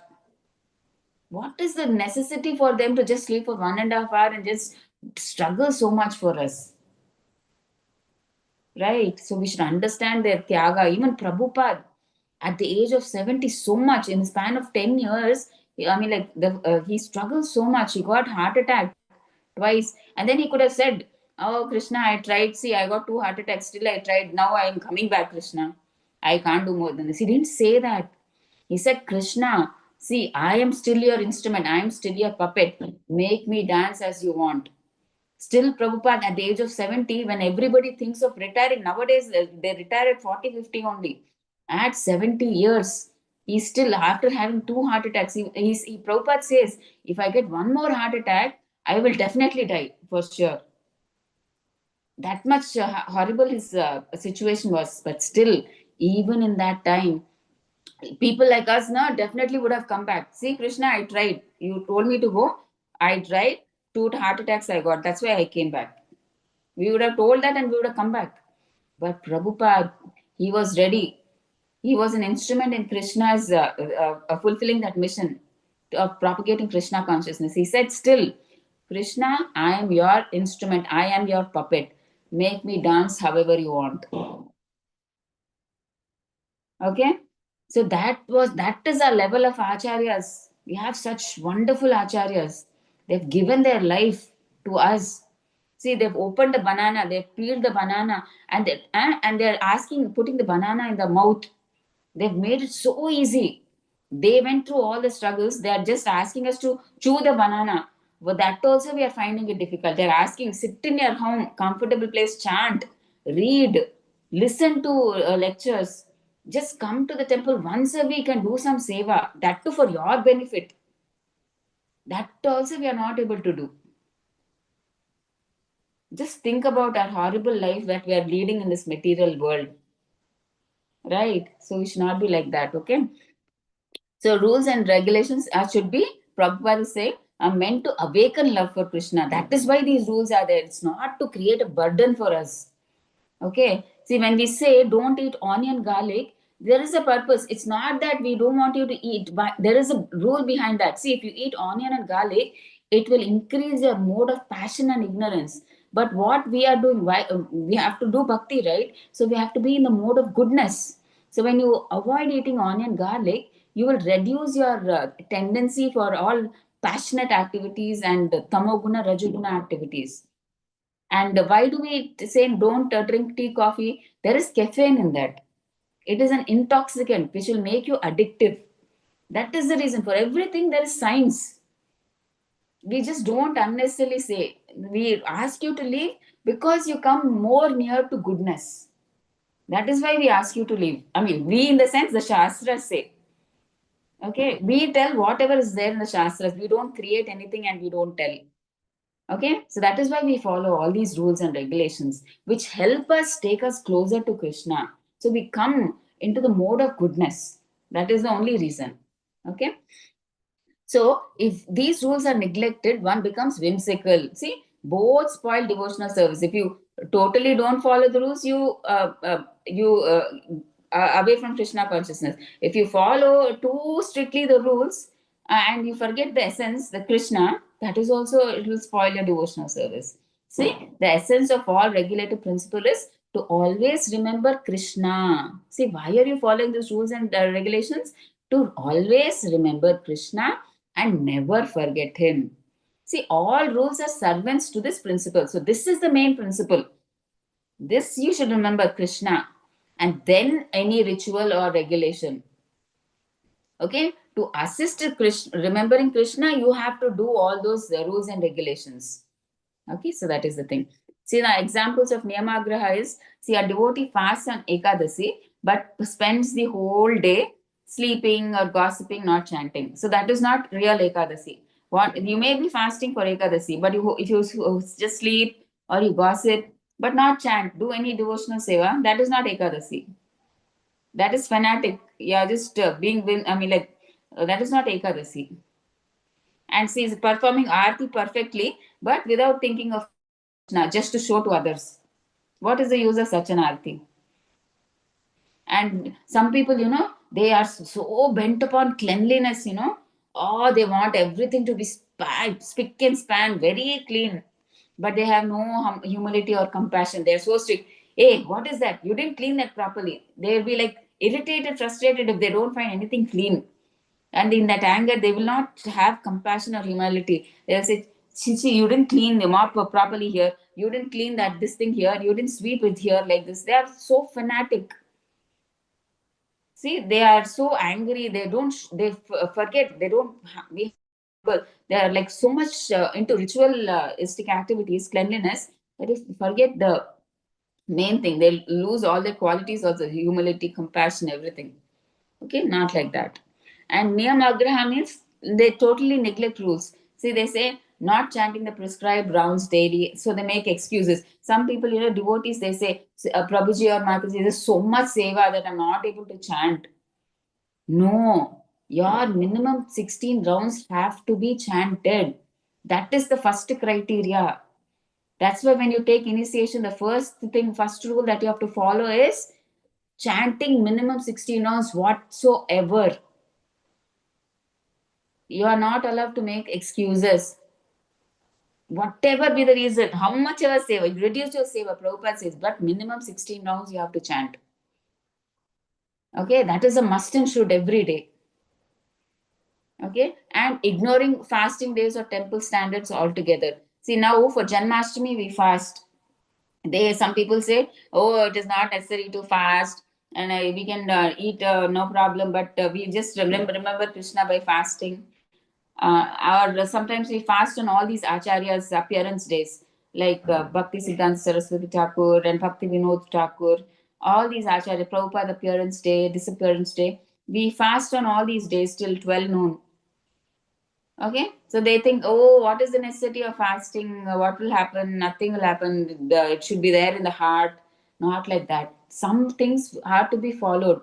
What is the necessity for them to just sleep for 1.5 hours and just struggle so much for us? Right? So we should understand their tyaga. Even Prabhupada, at the age of 70, so much in the span of 10 years, I mean, like he struggled so much. He got heart attack twice. And then he could have said, oh, Krishna, I tried. See, I got 2 heart attacks. Still, I tried. Now I am coming back, Krishna. I can't do more than this. He didn't say that. He said, Krishna, see, I am still your instrument. I am still your puppet. Make me dance as you want. Still, Prabhupada, at the age of 70, when everybody thinks of retiring, nowadays they retire at 40, 50 only. At 70 years, he's still, after having 2 heart attacks, Prabhupada says, if I get one more heart attack, I will definitely die for sure. That much horrible his situation was. But still, even in that time, people like us now definitely would have come back. See, Krishna, I tried. You told me to go. I tried. 2 heart attacks I got. That's why I came back. We would have told that and we would have come back. But Prabhupada, he was ready. He was an instrument in Krishna's fulfilling that mission of propagating Krishna consciousness. He said, still, Krishna, I am your instrument. I am your puppet. Make me dance however you want. Okay, so that is our level of acharyas. We have such wonderful acharyas. They've given their life to us. See, they've opened the banana, they've peeled the banana, and they're asking, putting the banana in the mouth. They've made it so easy. They went through all the struggles. They are just asking us to chew the banana. But that also we are finding it difficult. They're asking, sit in your home, comfortable place, chant, read, listen to lectures. Just come to the temple once a week and do some seva. That too for your benefit. That also we are not able to do. Just think about our horrible life that we are leading in this material world. Right? So we should not be like that, okay? So rules and regulations should be, Prabhupada is saying, are meant to awaken love for Krishna. That is why these rules are there. It's not to create a burden for us. Okay. See, when we say don't eat onion, garlic, there is a purpose. It's not that we don't want you to eat, but there is a rule behind that. See, if you eat onion and garlic, it will increase your mode of passion and ignorance. But what we are doing, why we have to do bhakti, right? So we have to be in the mode of goodness. So when you avoid eating onion, garlic, you will reduce your tendency for all passionate activities and tamoguna, rajoguna activities. And why do we say don't drink tea, coffee? There is caffeine in that. It is an intoxicant which will make you addictive. That is the reason. For everything, there is science. We just don't unnecessarily say. We ask you to leave because you come more near to goodness. That is why we ask you to leave. I mean, we in the sense the Shastras say. Okay, we tell whatever is there in the Shastras. We don't create anything and we don't tell. Okay, so that is why we follow all these rules and regulations, which help us take us closer to Krishna. So we come into the mode of goodness. That is the only reason. Okay, so if these rules are neglected, one becomes whimsical. See, both spoil devotional service. If you totally don't follow the rules, you are away from Krishna consciousness. If you follow too strictly the rules and you forget the essence, the Krishna, that is also, it will spoil your devotional service. See, the essence of all regulative principle is to always remember Krishna. See, why are you following these rules and regulations? To always remember Krishna and never forget him. See, all rules are servants to this principle. So, this is the main principle. This you should remember Krishna and then any ritual or regulation. Okay, to assist Krishna, remembering Krishna, you have to do all those rules and regulations. Okay, so that is the thing. See, the examples of Niyamagraha is, see, a devotee fasts on Ekadasi but spends the whole day sleeping or gossiping, not chanting. So that is not real Ekadasi. What you may be fasting for Ekadasi, but if you just sleep or you gossip but not chant, do any devotional seva, that is not Ekadasi. That is fanatic. Yeah, just I mean, like, that is not Ekadasi. And she is performing Aarti perfectly, but without thinking of Krishna, just to show to others. What is the use of such an Aarti? And some people, they are so bent upon cleanliness, oh, they want everything to be spick and span, very clean, but they have no humility or compassion. They're so strict. Hey, what is that? You didn't clean that properly. They'll be like irritated, frustrated if they don't find anything clean. And in that anger, they will not have compassion or humility. They'll say, Chichi, you didn't clean the mop properly here. You didn't clean that this thing here. You didn't sweep it here like this. They are so fanatic. See, they are so angry. They don't. They forget. They don't be humble. They are like so much into ritualistic activities, cleanliness, that if they forget the main thing, they lose all their qualities, also humility, compassion, everything. Okay, not like that. And Niyamagraha means they totally neglect rules. See, they say not chanting the prescribed rounds daily, so they make excuses. Some people, devotees, they say, Prabhuji or Mataji, there's so much seva that I'm not able to chant. No, your minimum 16 rounds have to be chanted. That is the first criteria. That's why when you take initiation, the first rule that you have to follow is chanting minimum 16 rounds whatsoever. You are not allowed to make excuses. Whatever be the reason, how much ever seva, reduce your seva, Prabhupada says, but minimum 16 rounds you have to chant. Okay, that is a must and should every day. Okay, and ignoring fasting days or temple standards altogether. See, now for Janmashtami we fast. Some people say, oh, it is not necessary to fast and we can eat, no problem, but we just remember Krishna by fasting. Or sometimes we fast on all these acharyas' appearance days, like Bhakti Siddhanta Saraswati Thakur and Bhakti Vinod Thakur. All these acharya, Prabhupada appearance day, disappearance day. We fast on all these days till 12 noon. Okay, so they think, oh, what is the necessity of fasting? What will happen? Nothing will happen. It should be there in the heart. Not like that. Some things have to be followed.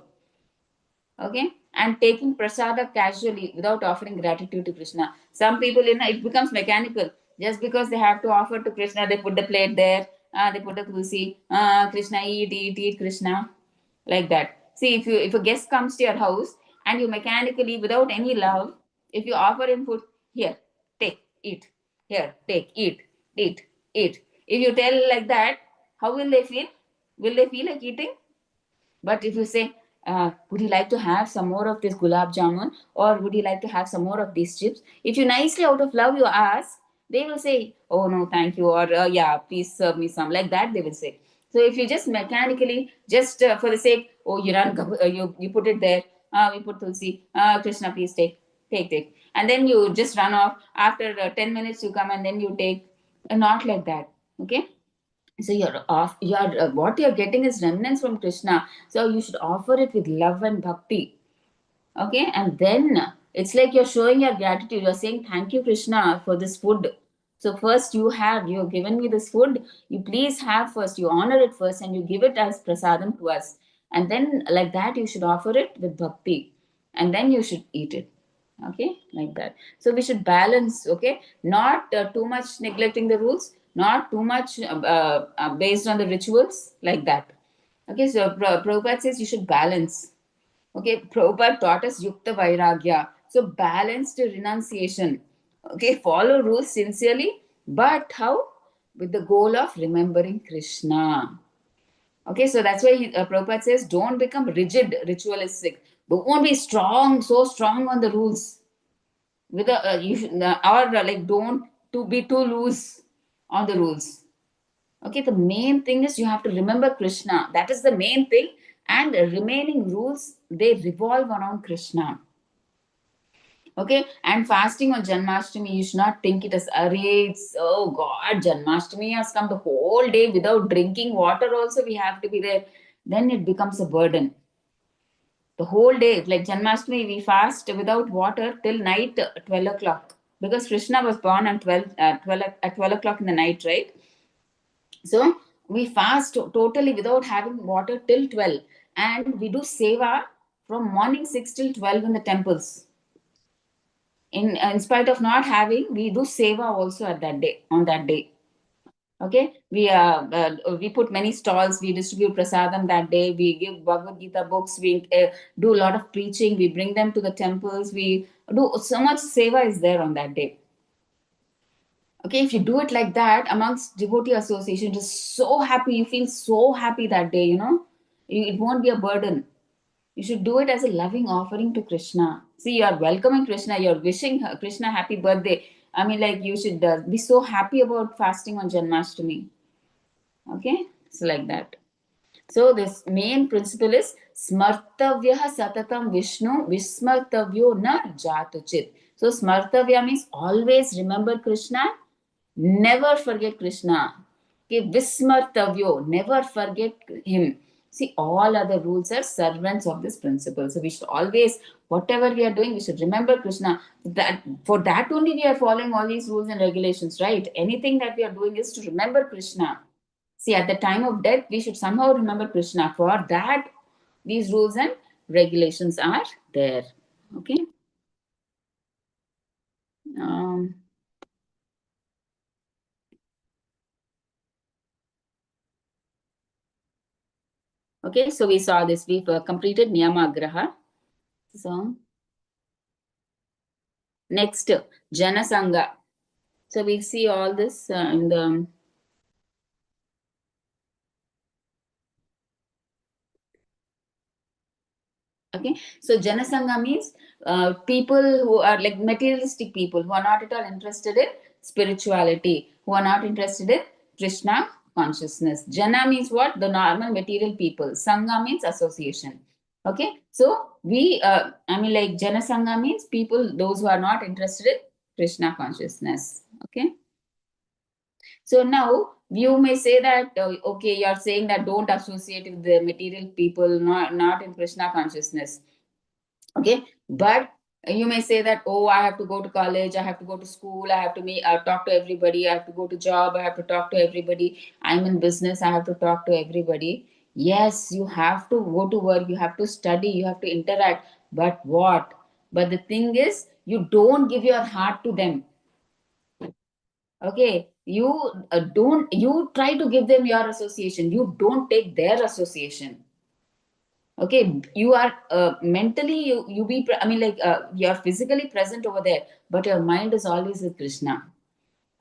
Okay, and taking prasada casually without offering gratitude to Krishna. Some people, it becomes mechanical. Just because they have to offer to Krishna, they put the plate there, they put a tulsi, Krishna, eat, Krishna, like that. See, if a guest comes to your house and you mechanically, without any love, if you offer him food, here, take, eat, here, take, eat, eat. If you tell like that, how will they feel? Will they feel like eating? But if you say, would you like to have some more of this gulab jamun, or would you like to have some more of these chips? If you nicely, out of love, you ask, they will say, oh no, thank you, or yeah, please serve me some. Like that, they will say. So if you just mechanically, just for the sake, oh, you put it there, we put tulsi, Krishna, please take. And then you just run off. After 10 minutes, you come and then you take. Not like that. Okay, so what you're getting is remnants from Krishna, so you should offer it with love and bhakti. Okay, and then it's like you're showing your gratitude. You're saying, thank you, Krishna, for this food. So first you've given me this food. You please have first. You honor it first and you give it as prasadam to us. And then like that, you should offer it with bhakti. And then you should eat it. Okay, like that. So we should balance, okay, not too much neglecting the rules, not too much based on the rituals, like that. Okay, so Prabhupada says you should balance. Okay, Prabhupada taught us Yukta Vairagya. So balanced renunciation. Okay, follow rules sincerely, but how? With the goal of remembering Krishna. Okay, so that's why Prabhupada says don't become rigid, ritualistic. Don't be strong, so strong on the rules. With a you should, or like don't to be too loose on the rules. Okay, the main thing is you have to remember Krishna. That is the main thing. And remaining rules, they revolve around Krishna. Okay, and fasting on Janmashtami, you should not think it as array. It's oh God, Janmashtami has come the whole day without drinking water. Also, we have to be there. Then it becomes a burden. The whole day, like Janmashtami, we fast without water till night 12 o'clock because Krishna was born at 12 o'clock in the night, right? So we fast totally without having water till 12, and we do seva from morning 6 till 12 in the temples. In spite of not having, we do seva also at that day, on that day. Okay, we put many stalls. We distribute prasadam that day. We give Bhagavad Gita books. We do a lot of preaching. We bring them to the temples. We do so much seva is there on that day. Okay, if you do it like that amongst devotee association, just so happy. You feel so happy that day. It won't be a burden. You should do it as a loving offering to Krishna. See, you are welcoming Krishna, you're wishing Krishna happy birthday. I mean, like, you should be so happy about fasting on Janmashtami. Okay? So, like that. So, this main principle is Smartavya Satatam Vishnu Vismartavyo Na Jatuchit. So, Smartavya means always remember Krishna, never forget Krishna. Okay, Vismartavyo, never forget him. See, all other rules are servants of this principle. So we should always, whatever we are doing, we should remember Krishna. That for that only we are following all these rules and regulations, right? Anything that we are doing is to remember Krishna. See, at the time of death, we should somehow remember Krishna. For that, these rules and regulations are there. Okay. Um, okay, so we saw this. We've completed Niyamagraha. So next, Janasangha. So we see all this in the. Okay, so Janasangha means people who are like materialistic people who are not at all interested in spirituality, who are not interested in Krishna consciousness. Jana means what? The normal material people. Sangha means association. Okay, so I mean, like Janasangha means people, those who are not interested in Krishna consciousness. Okay. So now you may say that okay, you are saying that don't associate with the material people, not in Krishna consciousness. Okay, but you may say that oh, I have to go to college, I have to go to school, I have to meet, talk to everybody, I have to go to job, I have to talk to everybody. I'm in business, I have to talk to everybody. Yes, you have to go to work, you have to study, you have to interact. But what? But the thing is, you don't give your heart to them. Okay, you don't, you try to give them your association, you don't take their association. Okay, you are mentally, you be I mean, like you are physically present over there, but your mind is always with Krishna.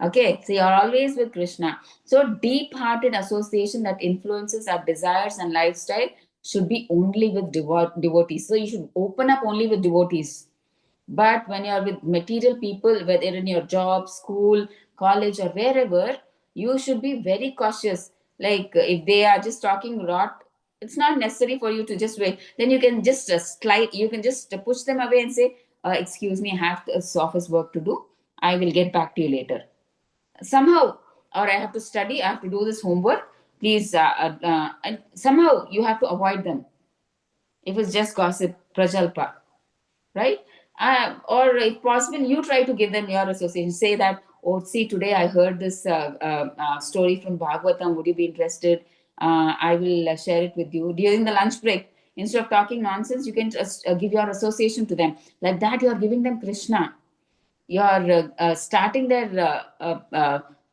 Okay, so you are always with Krishna. So deep hearted association that influences our desires and lifestyle should be only with devotees. So you should open up only with devotees. But when you are with material people, whether in your job, school, college, or wherever, you should be very cautious. Like if they are just talking rot, it's not necessary for you to just wait. Then you can just slide, you can just push them away and say, excuse me, I have this office work to do. I will get back to you later. Somehow, or I have to study, I have to do this homework. Please, and somehow you have to avoid them. If it's just gossip, prajalpa. right? Or if possible, you try to give them your association. Say that, oh, see, today I heard this story from Bhagavatam. Would you be interested? I will share it with you during the lunch break. Instead of talking nonsense, you can just give your association to them. Like that, you are giving them Krishna. You are starting their,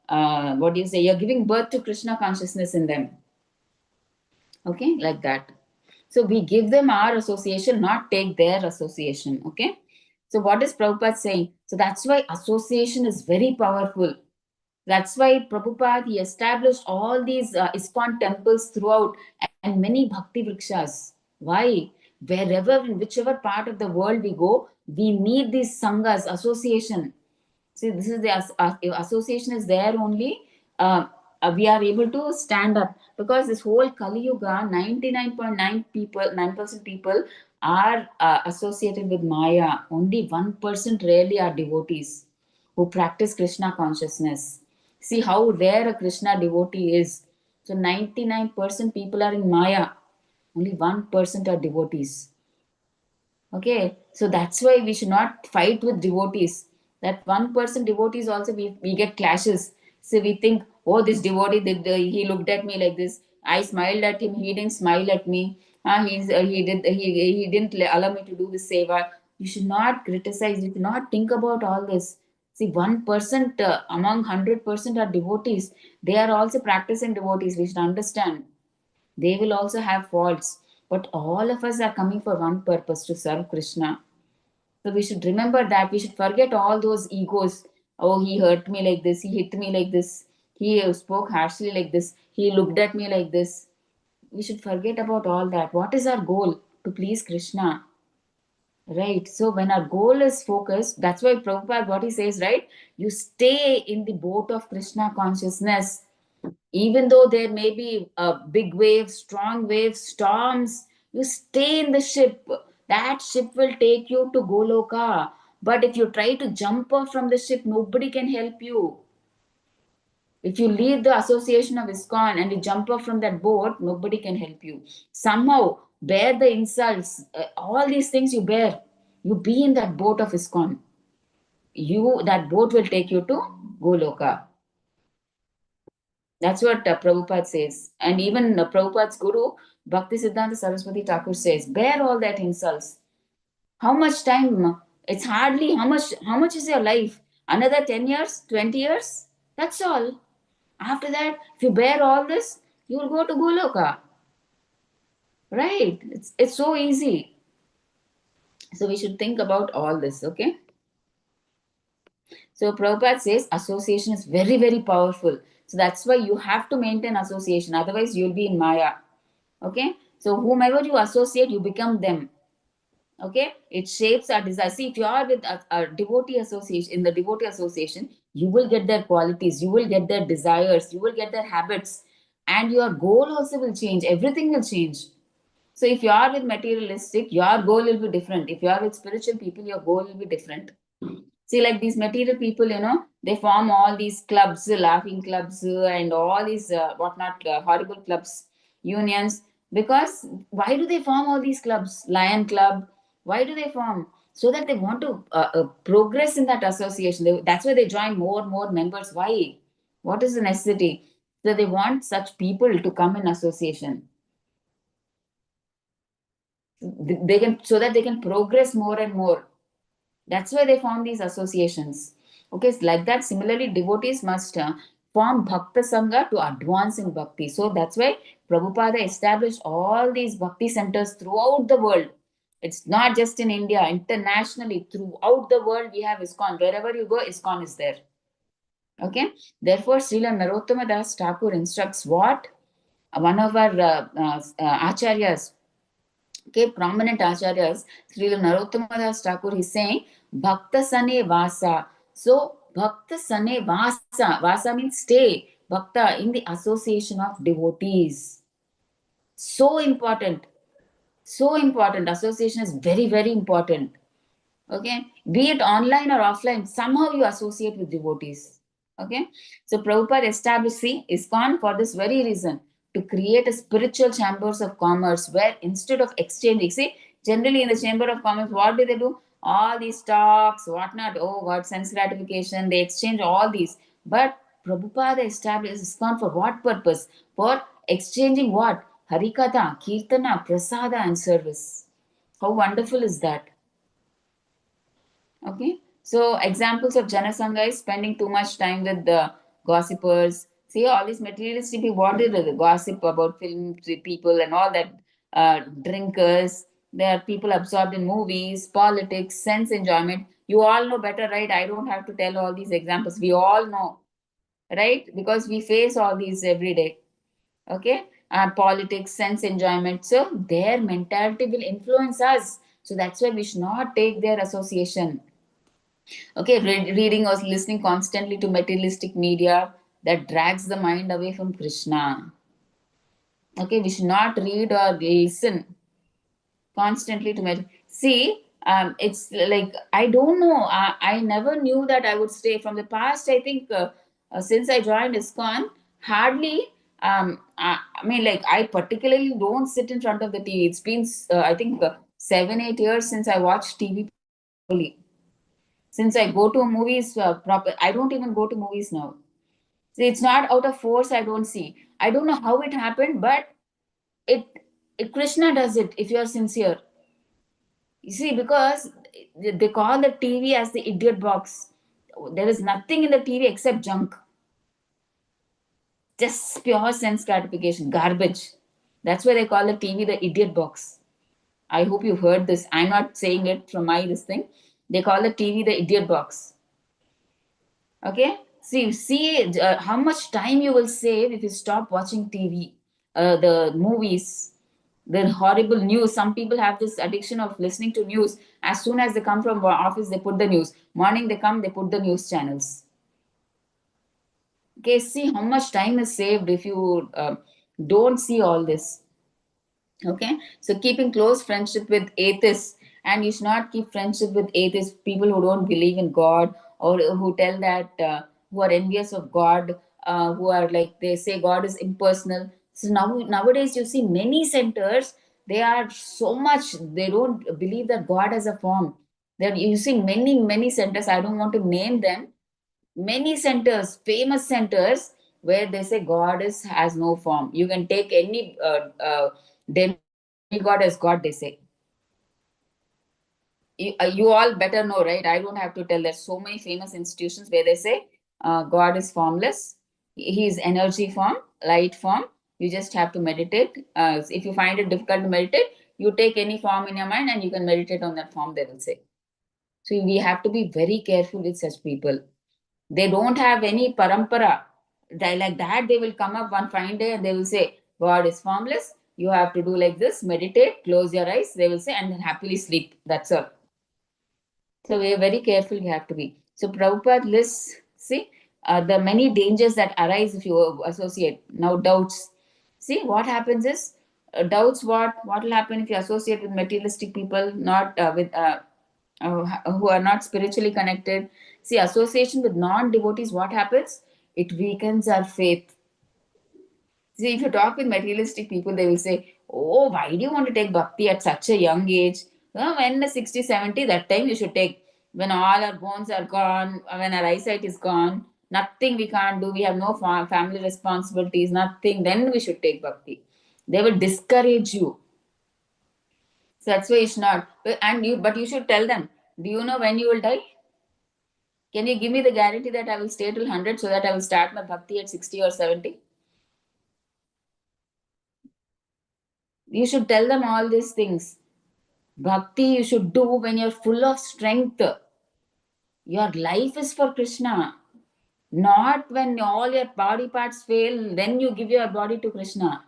what do you say? You're giving birth to Krishna consciousness in them. Okay, like that. So we give them our association, not take their association. Okay. So what is Prabhupada saying? So that's why association is very powerful. That's why Prabhupada, he established all these ISKCON temples throughout and many bhakti vrikshas. Why? Wherever, in whichever part of the world we go, we need these sanghas, association. See, this is the if association is there only, we are able to stand up, because this whole Kali Yuga, 99.9 people, 9% people are associated with Maya. Only 1% really are devotees who practice Krishna consciousness. See how rare a Krishna devotee is. So 99% people are in Maya. Only 1% are devotees. Okay, so that's why we should not fight with devotees. That 1% devotees also, we get clashes. So we think, oh, this devotee, he looked at me like this. I smiled at him. He didn't smile at me. He didn't allow me to do the seva. You should not criticize. You should not think about all this. See, 1% among 100% are devotees. They are also practicing devotees. We should understand. They will also have faults, but all of us are coming for one purpose, to serve Krishna. So we should remember that. We should forget all those egos. Oh, he hurt me like this, he hit me like this, he spoke harshly like this, he looked at me like this. We should forget about all that. What is our goal? To please Krishna. Right. So when our goal is focused, that's why Prabhupada, what he says, right? You stay in the boat of Krishna consciousness. Even though there may be big waves, strong waves, storms, you stay in the ship. That ship will take you to Goloka. But if you try to jump off from the ship, nobody can help you. If you leave the association of ISKCON and you jump off from that boat, nobody can help you. Somehow, bear the insults, all these things you bear. You be in that boat of ISKCON. That boat will take you to Goloka. That's what Prabhupada says. And even Prabhupada's guru, Bhakti Siddhanta Saraswati Thakur says, bear all that insults. How much time? It's hardly, how much is your life? Another 10 years, 20 years? That's all. After that, if you bear all this, you will go to Goloka. Right? It's so easy. So we should think about all this, okay? So Prabhupada says association is very, very powerful. So that's why you have to maintain association. Otherwise, you'll be in Maya. Okay? So whomever you associate, you become them. Okay? It shapes our desire. See, if you are with a devotee association, in the devotee association, you will get their qualities, you will get their desires, you will get their habits, and your goal also will change. Everything will change. So if you are with materialistic, your goal will be different. If you are with spiritual people, your goal will be different. See, like these material people, they form all these clubs, laughing clubs, and all these whatnot, horrible clubs, unions. Because why do they form all these clubs? Lion Club. Why do they form? So that they want to progress in that association. That's why they join more and more members. Why? What is the necessity? So they want such people to come in association. They can, so that they can progress more and more. That's why they form these associations. Okay, it's like that. Similarly, devotees must form Bhakta Sangha to advance in bhakti. So that's why Prabhupada established all these bhakti centers throughout the world. It's not just in India, internationally, throughout the world, we have ISKCON. Wherever you go, ISKCON is there. Okay, therefore, Srila Narottama Das Thakur instructs what? One of our acharyas, okay, prominent acharyas, Srila Narottama Das Thakur, is saying, Bhakta Sane Vasa. So, Bhakta Sane Vasa. Vasa means stay. Bhakta, in the association of devotees. So important. So important. Association is very, very important. Okay. Be it online or offline, somehow you associate with devotees. Okay. So, Prabhupada established, see, ISKCON for this very reason, to create a spiritual chambers of commerce where instead of exchanging, see, generally in the chamber of commerce, what do? all these talks, whatnot, oh, what sense gratification, they exchange all these. But Prabhupada established ISKCON for what purpose? For exchanging what? Harikatha, Kirtana, Prasada, and service. How wonderful is that? Okay, so examples of Janasangha is spending too much time with the gossipers. See, all these materialistic people, what is the gossip about film people and all that, drinkers. There are people absorbed in movies, politics, sense enjoyment. You all know better, right? I don't have to tell all these examples. We all know, right? Because we face all these every day. Okay, politics, sense enjoyment. So their mentality will influence us. So that's why we should not take their association. Okay, reading or listening constantly to materialistic media that drags the mind away from Krishna. Okay, we should not read or listen constantly to see. It's like I don't know. I never knew that I would stay from the past. I think since I joined ISKCON, hardly. I mean, like I particularly don't sit in front of the TV. It's been I think 7 8 years since I watched TV properly. Since I go to movies proper, I don't even go to movies now. See, it's not out of force. I don't see. I don't know how it happened, but it, it Krishna does it. If you are sincere, you see, because they call the TV as the idiot box. There is nothing in the TV except junk, just pure sense gratification, garbage. That's why they call the TV the idiot box. I hope you've heard this. I'm not saying it from my this thing. They call the TV the idiot box. Okay, see how much time you will save if you stop watching TV, the movies, the horrible news. Some people have this addiction of listening to news. As soon as they come from office, they put the news. Morning they come, they put the news channels. Okay, see how much time is saved if you don't see all this. Okay, so keeping close friendship with atheists, and you should not keep friendship with atheists, people who don't believe in God, or who tell that who are envious of God, who are like they say God is impersonal. So nowadays you see many centers, they are so much, they don't believe that God has a form. They're using many centers. I don't want to name them. Many centers, famous centers, where they say God is has no form. You can take any demigod as God, they say. You all better know, right? I don't have to tell. There's so many famous institutions where they say God is formless. He is energy form, light form. You just have to meditate. If you find it difficult to meditate, you take any form in your mind and you can meditate on that form, they will say. So we have to be very careful with such people. They don't have any parampara. They, like that, they will come up one fine day and they will say, God is formless. You have to do like this, meditate, close your eyes, they will say, and then happily sleep. That's all. So we are very careful, you have to be. So Prabhupada lists, see, the many dangers that arise if you associate. Now doubts. See, what happens is, doubts what will happen if you associate with materialistic people, not with who are not spiritually connected. See, association with non-devotees, what happens? It weakens our faith. See, if you talk with materialistic people, they will say, oh, why do you want to take bhakti at such a young age? When the 60, 70, that time you should take. When all our bones are gone, when our eyesight is gone, nothing we can't do, we have no family responsibilities, nothing, then we should take bhakti. They will discourage you. So that's why it's not. But you should tell them, do you know when you will die? Can you give me the guarantee that I will stay till 100 so that I will start my bhakti at 60 or 70? You should tell them all these things. Bhakti you should do when you're full of strength. Your life is for Krishna. Not when all your body parts fail, then you give your body to Krishna.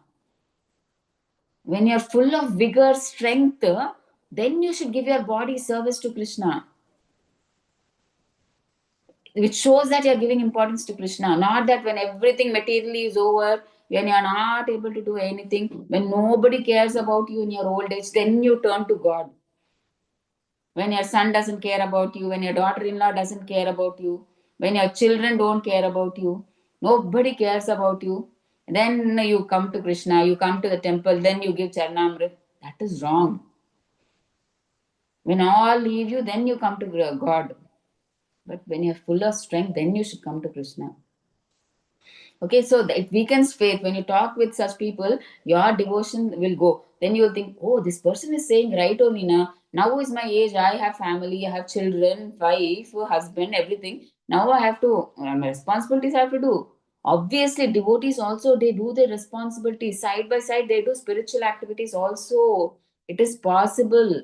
When you're full of vigor, strength, then you should give your body service to Krishna, which shows that you're giving importance to Krishna. Not that when everything materially is over, when you're not able to do anything, when nobody cares about you in your old age, then you turn to God. When your son doesn't care about you, when your daughter-in-law doesn't care about you, when your children don't care about you, nobody cares about you, then you come to Krishna, you come to the temple, then you give Charnamrit. That is wrong. When all leave you, then you come to God. But when you're full of strength, then you should come to Krishna. Okay, so it weakens faith. When you talk with such people, your devotion will go. Then you'll think, oh, this person is saying right only now. Now is my age. I have family, I have children, wife, husband, everything. Now I have to, my responsibilities I have to do. Obviously, devotees also, they do their responsibilities. Side by side, they do spiritual activities also. It is possible.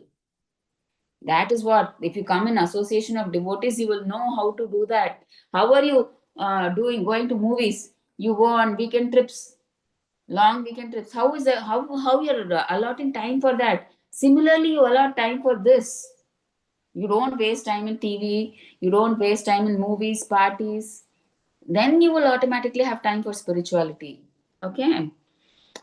That is what, if you come in association of devotees, you will know how to do that. How are you doing, going to movies? You go on weekend trips, long weekend trips. How is that? How you're allotting time for that? Similarly, you allot time for this. You don't waste time in TV. You don't waste time in movies, parties. Then you will automatically have time for spirituality. Okay.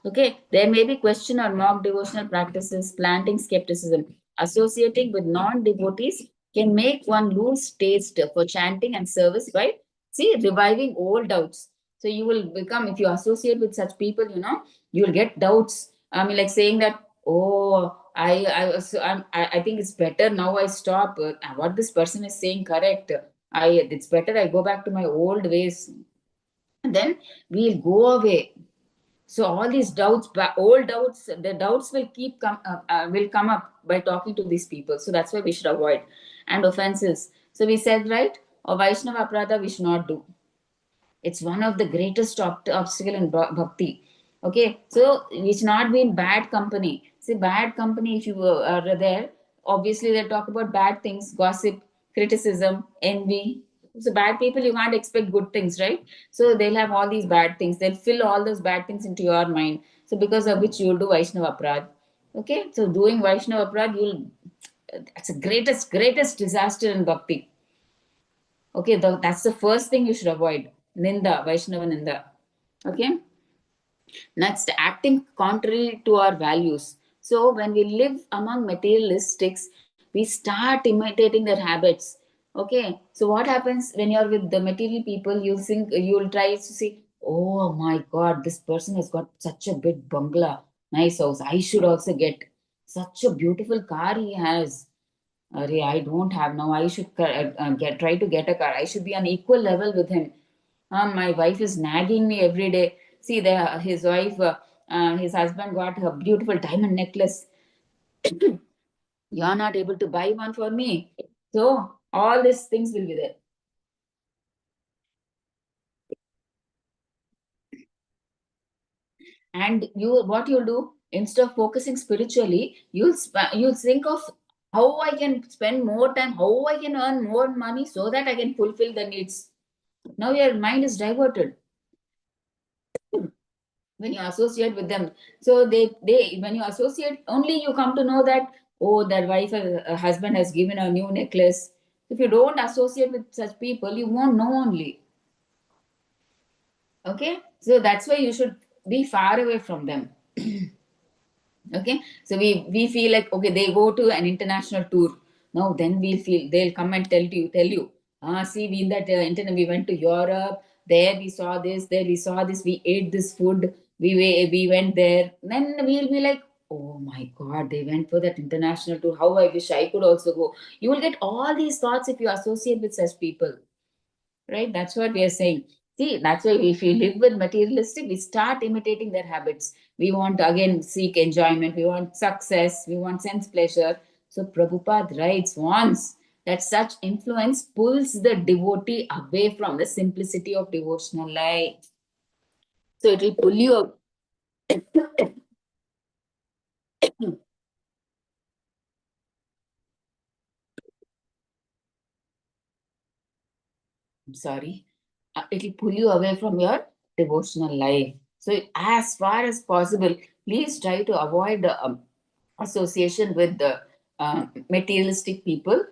Okay, there may be question or mock devotional practices, planting skepticism. Associating with non-devotees can make one lose taste for chanting and service by, see, reviving old doubts. So you will become, if you associate with such people, you will get doubts. I mean, like saying that, oh, I think it's better now I stop. What this person is saying correct. It's better I go back to my old ways. And then we'll go away. So all these doubts, old doubts, the doubts will will come up by talking to these people. So that's why we should avoid. And offenses, so we said, right, or Vaishnava aprada we should not do. It's one of the greatest obstacle in bhakti. Okay, so we should not be in bad company. See, bad company, if you are there, obviously they talk about bad things, gossip, criticism, envy. So bad people, you can't expect good things, right? So they'll have all these bad things. They'll fill all those bad things into your mind. So because of which you'll do Vaishnava Aprad. Okay, so doing Vaishnava Aprad, it's the greatest disaster in bhakti. Okay, that's the first thing you should avoid. Ninda, Vaishnava Ninda. Okay. Next, acting contrary to our values. So when we live among materialistics, we start imitating their habits. Okay. So what happens when you're with the material people? You'll try to see, oh my God, this person has got such a big bungalow, nice house. I should also get such a beautiful car he has. Arey, I don't have now. I should try to get a car. I should be on equal level with him. My wife is nagging me every day. See, his husband got a beautiful diamond necklace. You're not able to buy one for me. So all these things will be there. And what you'll do, instead of focusing spiritually, you'll think of how I can spend more time, how I can earn more money so that I can fulfill the needs. Now your mind is diverted when you associate with them. So they when you associate, only you come to know that, oh, their wife or husband has given a new necklace. If you don't associate with such people, you won't know only. Okay, so that's why you should be far away from them. Okay, so we feel like, okay, they go to an international tour. Now then we'll feel they'll come and tell you, see, we in that internet, we went to Europe, there we saw this, there we saw this, we ate this food, we went there. Then we'll be like, oh my God, they went for that international tour, how I wish I could also go. You will get all these thoughts if you associate with such people, right? That's what we are saying. See, that's why if we live with materialistic, we start imitating their habits. We want to again seek enjoyment, we want success, we want sense pleasure. So Prabhupada writes once that such influence pulls the devotee away from the simplicity of devotional life. So it will pull you up. I'm sorry. It will pull you away from your devotional life. So as far as possible, please try to avoid association with the materialistic people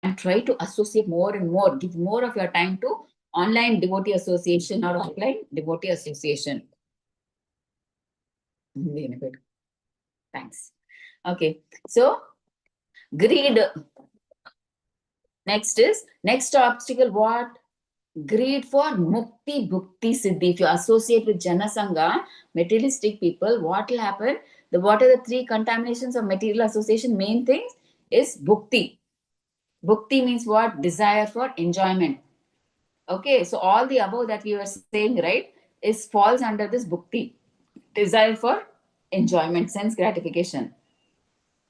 and try to associate more and more. Give more of your time to online devotee association or offline devotee association. Wait a bit. Thanks. Okay. So greed. Next obstacle. What? Greed for mukti bhukti siddhi. If you associate with Janasangha, materialistic people, what will happen? What are the three contaminations of material association? Main things: is bhukti. Bhukti means what? Desire for enjoyment. Okay, so all the above that we were saying, right, is falls under this bhukti, desire for enjoyment, sense gratification.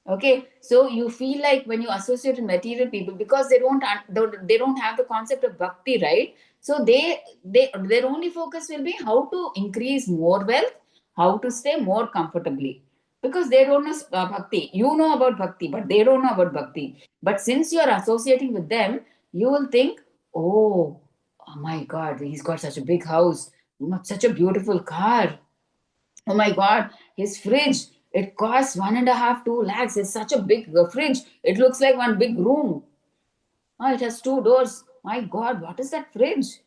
Okay, so you feel like when you associate with material people, because they don't have the concept of bhakti, right? So they their only focus will be how to increase more wealth, how to stay more comfortably, because they don't know bhakti. You know about bhakti, but they don't know about bhakti. But since you are associating with them, you will think, oh, oh my God, he's got such a big house, such a beautiful car. Oh my God, his fridge, it costs 1.5, 2 lakhs. It's such a big fridge. It looks like one big room. Oh, it has two doors. My God, what is that fridge?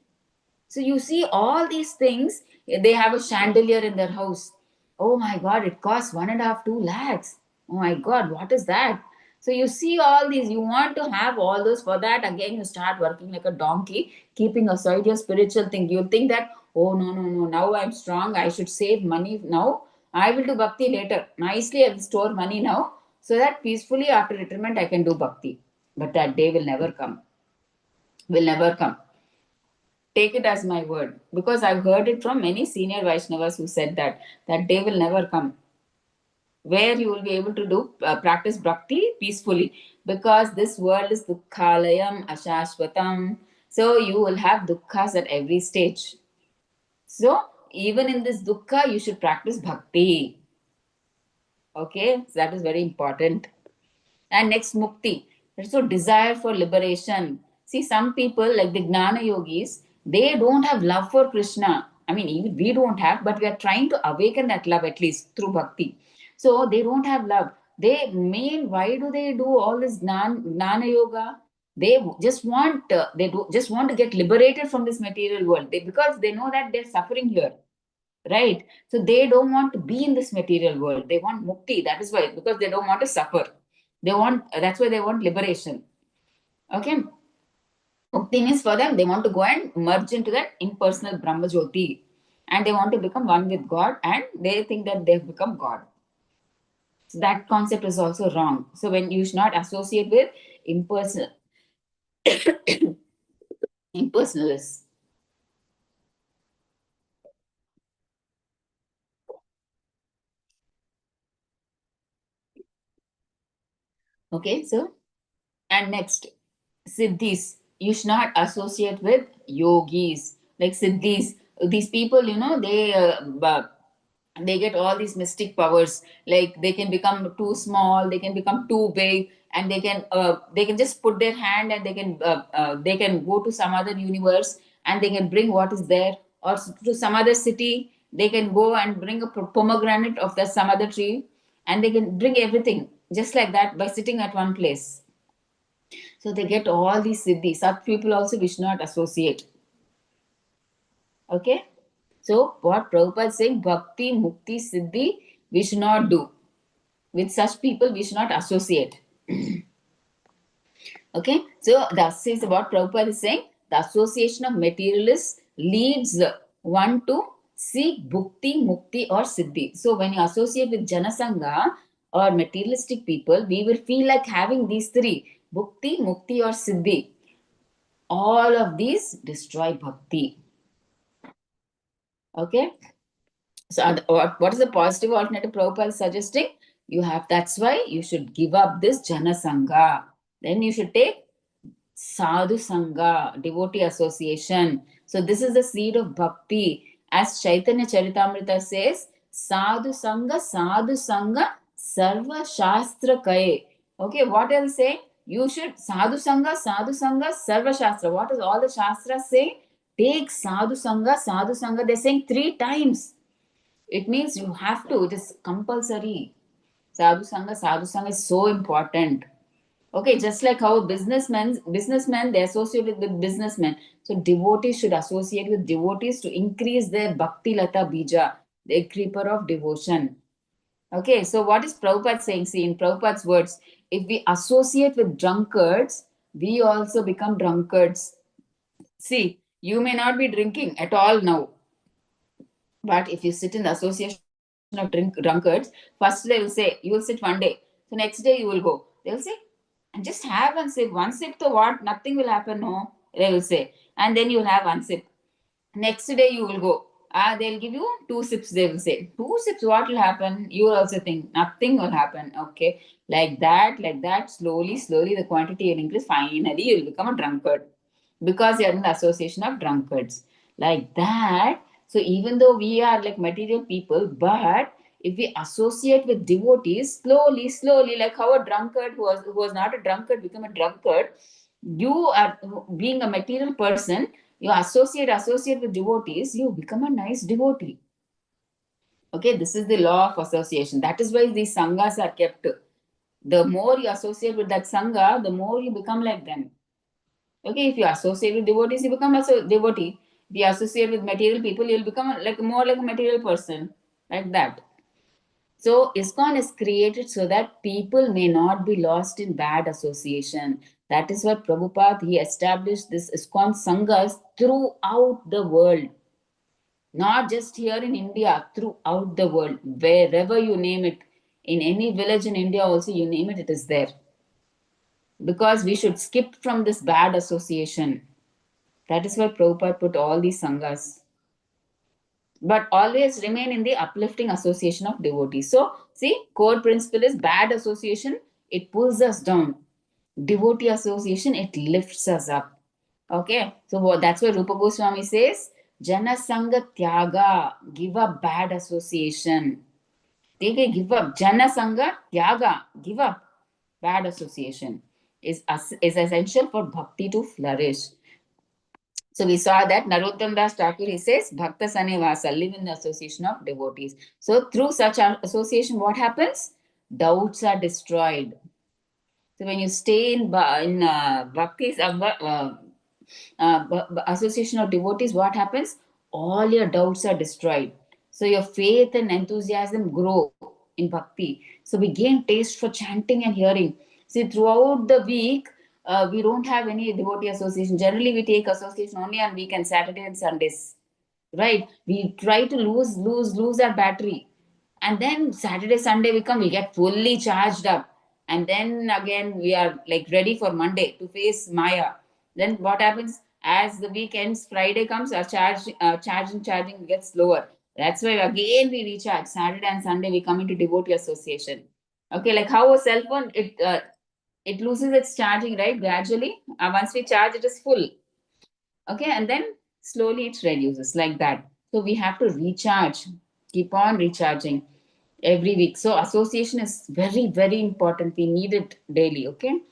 So you see all these things. They have a chandelier in their house. Oh my God, it costs 1.5, 2 lakhs. Oh my God, what is that? So you see all these. You want to have all those. For that, again, you start working like a donkey, keeping aside your spiritual thing. You'll think that, oh no, no, no, now I'm strong. I should save money now. I will do bhakti later. Nicely, I will store money now so that peacefully after retirement I can do bhakti. But that day will never come. Will never come. Take it as my word, because I've heard it from many senior Vaishnavas who said that day will never come where you will be able to do practice bhakti peacefully, because this world is dukkhalayam ashashvatam. So you will have dukkhas at every stage. So even in this dukkha, you should practice bhakti. Okay, so that is very important. And next, mukti. So desire for liberation. See, some people like the Gnana yogis, they don't have love for Krishna. I mean, even we don't have, but we are trying to awaken that love at least through bhakti. So they don't have love. Why do they do all this Gnana yoga? They just want just want to get liberated from this material world. Because they know that they're suffering here, right? So they don't want to be in this material world. They want mukti. That is why, because they don't want to suffer. That's why they want liberation. Okay. Mukti means for them, they want to go and merge into that impersonal Brahma Jyoti. And they want to become one with God, and they think that they've become God. So that concept is also wrong. So when you should not associate with impersonal impersonalists. Okay, so and next, siddhis. You should not associate with yogis like siddhis. These people, they get all these mystic powers. Like they can become too small, they can become too big, and they can just put their hand and they can go to some other universe and they can bring what is there, or to some other city. They can go and bring a pomegranate of the some other tree, and they can bring everything just like that by sitting at one place. So they get all these siddhi. Such people also we should not associate. Okay? So what Prabhupada is saying, bhakti, mukti, siddhi, we should not do. With such people, we should not associate. Okay? So that says what Prabhupada is saying, the association of materialists leads one to seek bhukti, mukti, or siddhi. So when you associate with Janasangha or materialistic people, we will feel like having these three, bhukti, mukti, or siddhi. All of these destroy bhakti. Okay? So what is the positive alternative Prabhupada is suggesting? That's why you should give up this Jana Sangha. Then you should take Sadhu Sangha, devotee association. So this is the seed of bhakti. As Chaitanya Charitamrita says, Sadhu Sangha, Sarva Shastra Kaye. Okay, what else say? You should Sadhu Sangha, Sarva Shastra. What does all the Shastras say? Take Sadhu Sangha. They're saying 3 times. It means you have to, it is compulsory. Sadhu Sangha is so important. Okay, just like how businessmen they associate with businessmen. So devotees should associate with devotees to increase their bhakti lata bija, the creeper of devotion. Okay, so what is Prabhupada saying? See, in Prabhupada's words, if we associate with drunkards, we also become drunkards. See, you may not be drinking at all now, but if you sit in the association of drunkards, first they will say, you will sit one day. So next day you will go. They will say, And just have one sip. One sip, so what? Nothing will happen, no, they will say. And then you'll have one sip. Next day you will go. They'll give you two sips, they will say. Two sips, what will happen? You will also think nothing will happen. Okay. Like that, slowly, slowly the quantity will increase. Finally, you'll become a drunkard because you're in the association of drunkards. Like that. So even though we are like material people, but if we associate with devotees, slowly, slowly, like how a drunkard who was not a drunkard become a drunkard, you are being a material person, you associate with devotees, you become a nice devotee. Okay, this is the law of association. That is why these sanghas are kept. The more you associate with that sangha, the more you become like them. Okay, if you associate with devotees, you become a devotee. If you associate with material people, you'll become like more like a material person, like that. So ISKCON is created so that people may not be lost in bad association. That is why Prabhupada he established this ISKCON sanghas throughout the world, not just here in India, throughout the world, wherever you name it. In any village in India, also you name it, it is there. Because we should skip from this bad association. That is why Prabhupada put all these sanghas. But always remain in the uplifting association of devotees. So, see, core principle is bad association, it pulls us down. Devotee association, it lifts us up. Okay, so that's why Rupa Goswami says, Jana Sangha Tyaga, give up bad association. Give up. Jana Sangha Tyaga, give up bad association is essential for bhakti to flourish. So we saw that Narottam Das Thakur, he says, Bhakta Sanevasa, live in the association of devotees. So through such an association, what happens? Doubts are destroyed. So when you stay in bhakti association of devotees, what happens? All your doubts are destroyed. So your faith and enthusiasm grow in bhakti. So we gain taste for chanting and hearing. See, throughout the week, we don't have any devotee association. Generally, we take association only on weekends, Saturday and Sundays, right? We try to lose our battery, and then Saturday Sunday we come, we get fully charged up, and then again we are like ready for Monday to face Maya. Then what happens? As the week ends, Friday comes, our charging gets lower. That's why again we recharge. Saturday and Sunday we come into devotee association. Okay, like how a cell phone, it loses its charging, right, gradually. Once we charge, it is full. Okay, and then slowly it reduces, like that. So we have to recharge, keep on recharging every week. So association is very, very important. We need it daily. Okay,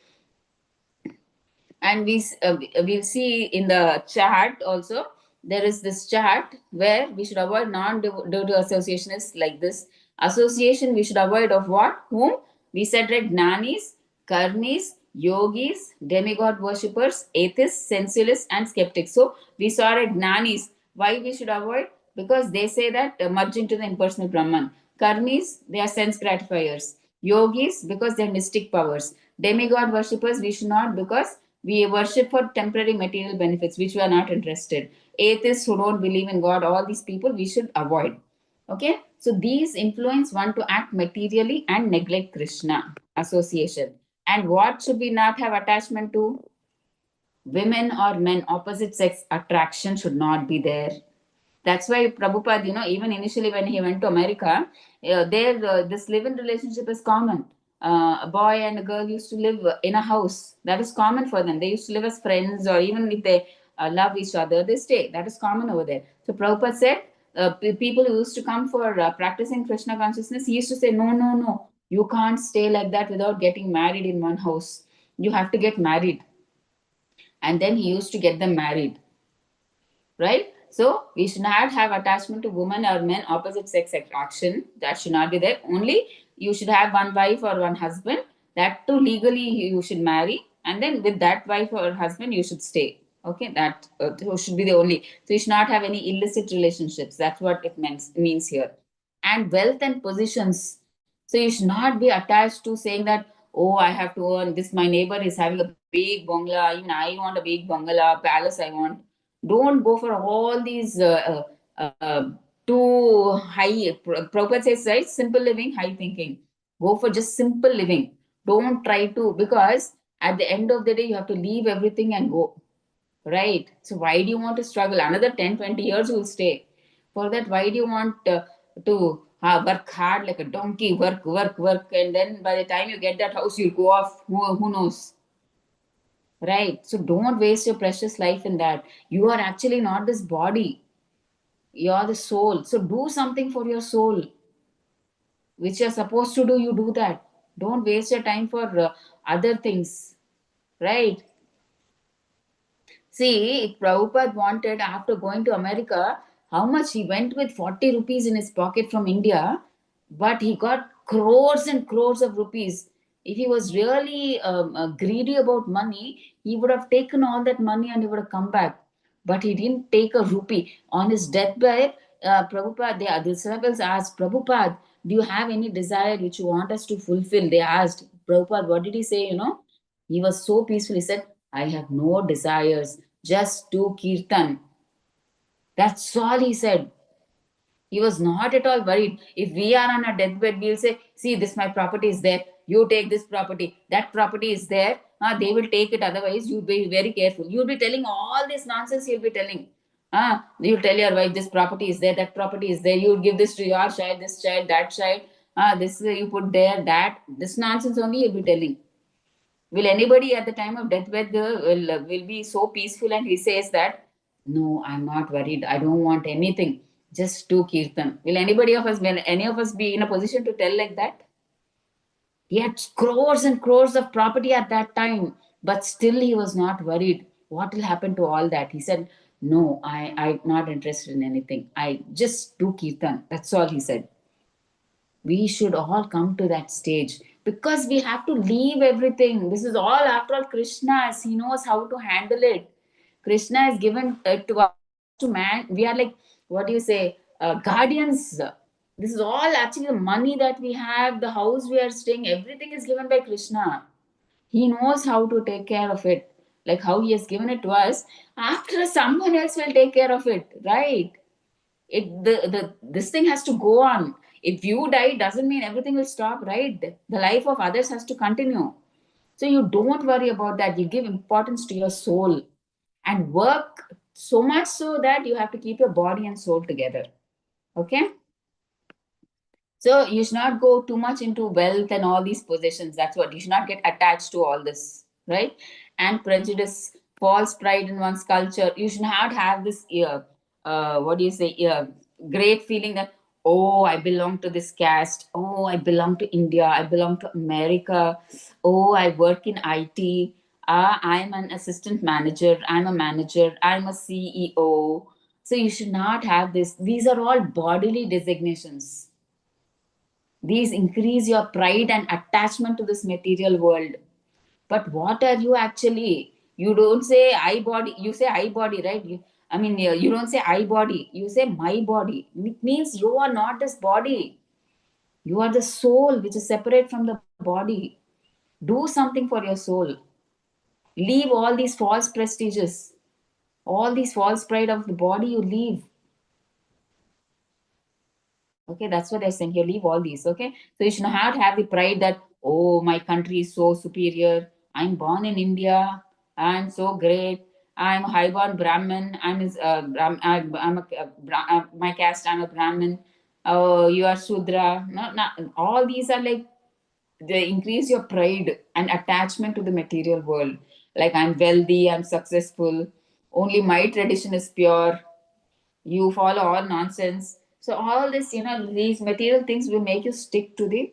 and we'll see in the chart also, there is this chart where we should avoid non-due association is like this. Association we should avoid of what, whom? We said, right, gnanis, karmis, yogis, demigod worshippers, atheists, sensualists, and skeptics. So we saw, right, gnanis, why we should avoid? Because they say that merge into the impersonal Brahman. Karmis, they are sense gratifiers. Yogis, because they're mystic powers. Demigod worshippers, we should not, because we worship for temporary material benefits, which we are not interested. Atheists who don't believe in God, all these people we should avoid. Okay, so these influence one to act materially and neglect Krishna association. And what should we not have attachment to? Women or men, opposite sex attraction should not be there. That's why Prabhupada, even initially when he went to America, there this live-in relationship is common. A boy and a girl used to live in a house. That is common for them. They used to live as friends, or even if they love each other, they stay. That is common over there. So Prabhupada said, people who used to come for practicing Krishna consciousness, he used to say, no, no, no, you can't stay like that without getting married in one house. You have to get married. And then he used to get them married, right? So we should not have attachment to women or men, opposite sex attraction. That should not be there. Only you should have one wife or one husband. That too legally you should marry, and then with that wife or husband you should stay. Okay, that should be the only. So you should not have any illicit relationships. That's what it means here. And wealth and positions. So you should not be attached to saying that, oh, I have to earn this. My neighbor is having a big bungalow. Even I want a big bungalow, palace. I want. Don't go for all these too high. Prabhupada says, right, simple living, high thinking. Go for just simple living. Don't try to, because At the end of the day, you have to leave everything and go. Right? So why do you want to struggle? Another 10, 20 years you will stay. For that, why do you want to work hard like a donkey, work, work, work, and then by the time you get that house, you'll go off. Who knows? Right? So don't waste your precious life in that. You are actually not this body. You're the soul. So do something for your soul, which you're supposed to do. You do that. Don't waste your time for other things. Right? See, if Prabhupada wanted, after going to America, how much he went with 40 rupees in his pocket from India, but he got crores and crores of rupees. If he was really greedy about money, he would have taken all that money and he would have come back. But he didn't take a rupee. On his deathbed, Prabhupada, the disciples asked, Prabhupada, do you have any desire which you want us to fulfill? They asked, Prabhupada, what did he say? He was so peaceful. He said, I have no desires, just do kirtan. That's all he said. He was not at all worried. If we are on a deathbed, we'll say, see, this my property is there. You take this property. That property is there. They will take it. Otherwise, you be very careful. You'll be telling all this nonsense you'll be telling. You'll tell your wife, this property is there, that property is there. You'll give this to your child, this child, that child. This you put there, that. This nonsense only you'll be telling. Will anybody at the time of deathbed will be so peaceful and he says that, no, I'm not worried. I don't want anything. Just do kirtan. Will any of us be in a position to tell like that? He had crores and crores of property at that time, but still he was not worried. What will happen to all that? He said, no, I'm not interested in anything. I just do kirtan. That's all he said. We should all come to that stage because we have to leave everything. This is all, after all, Krishna's. He knows how to handle it. Krishna has given to us, to man. We are like, what do you say, guardians. This is all actually the money that we have, the house we are staying, everything is given by Krishna. He knows how to take care of it, like how he has given it to us. After, someone else will take care of it, right? The this thing has to go on. If you die, doesn't mean everything will stop, right? The life of others has to continue. So you don't worry about that. You give importance to your soul and work so much so that you have to keep your body and soul together. Okay. So you should not go too much into wealth and all these possessions. That's what, you should not get attached to all this, right? And prejudice, false pride in one's culture. You should not have this what do you say, great feeling that, oh, I belong to this caste. Oh, I belong to India. I belong to America. Oh, I work in IT. I'm an assistant manager. I'm a manager. I'm a CEO. So you should not have this. These are all bodily designations. These increase your pride and attachment to this material world. But what are you actually? You don't say I body, you say I body, right? You don't say I body, you say my body. It means you are not this body. You are the soul which is separate from the body. Do something for your soul. Leave all these false prestiges, all these false pride of the body, you leave. Okay, that's what they're saying here. Leave all these. Okay, so you should not have the pride that, oh, my country is so superior. I'm born in India. I'm so great. I'm a highborn Brahmin. My caste. I'm a Brahmin. Oh, you are Shudra. No, no, all these are like, they increase your pride and attachment to the material world. Like, I'm wealthy. I'm successful. Only my tradition is pure. You follow all nonsense. So all this, these material things will make you stick to these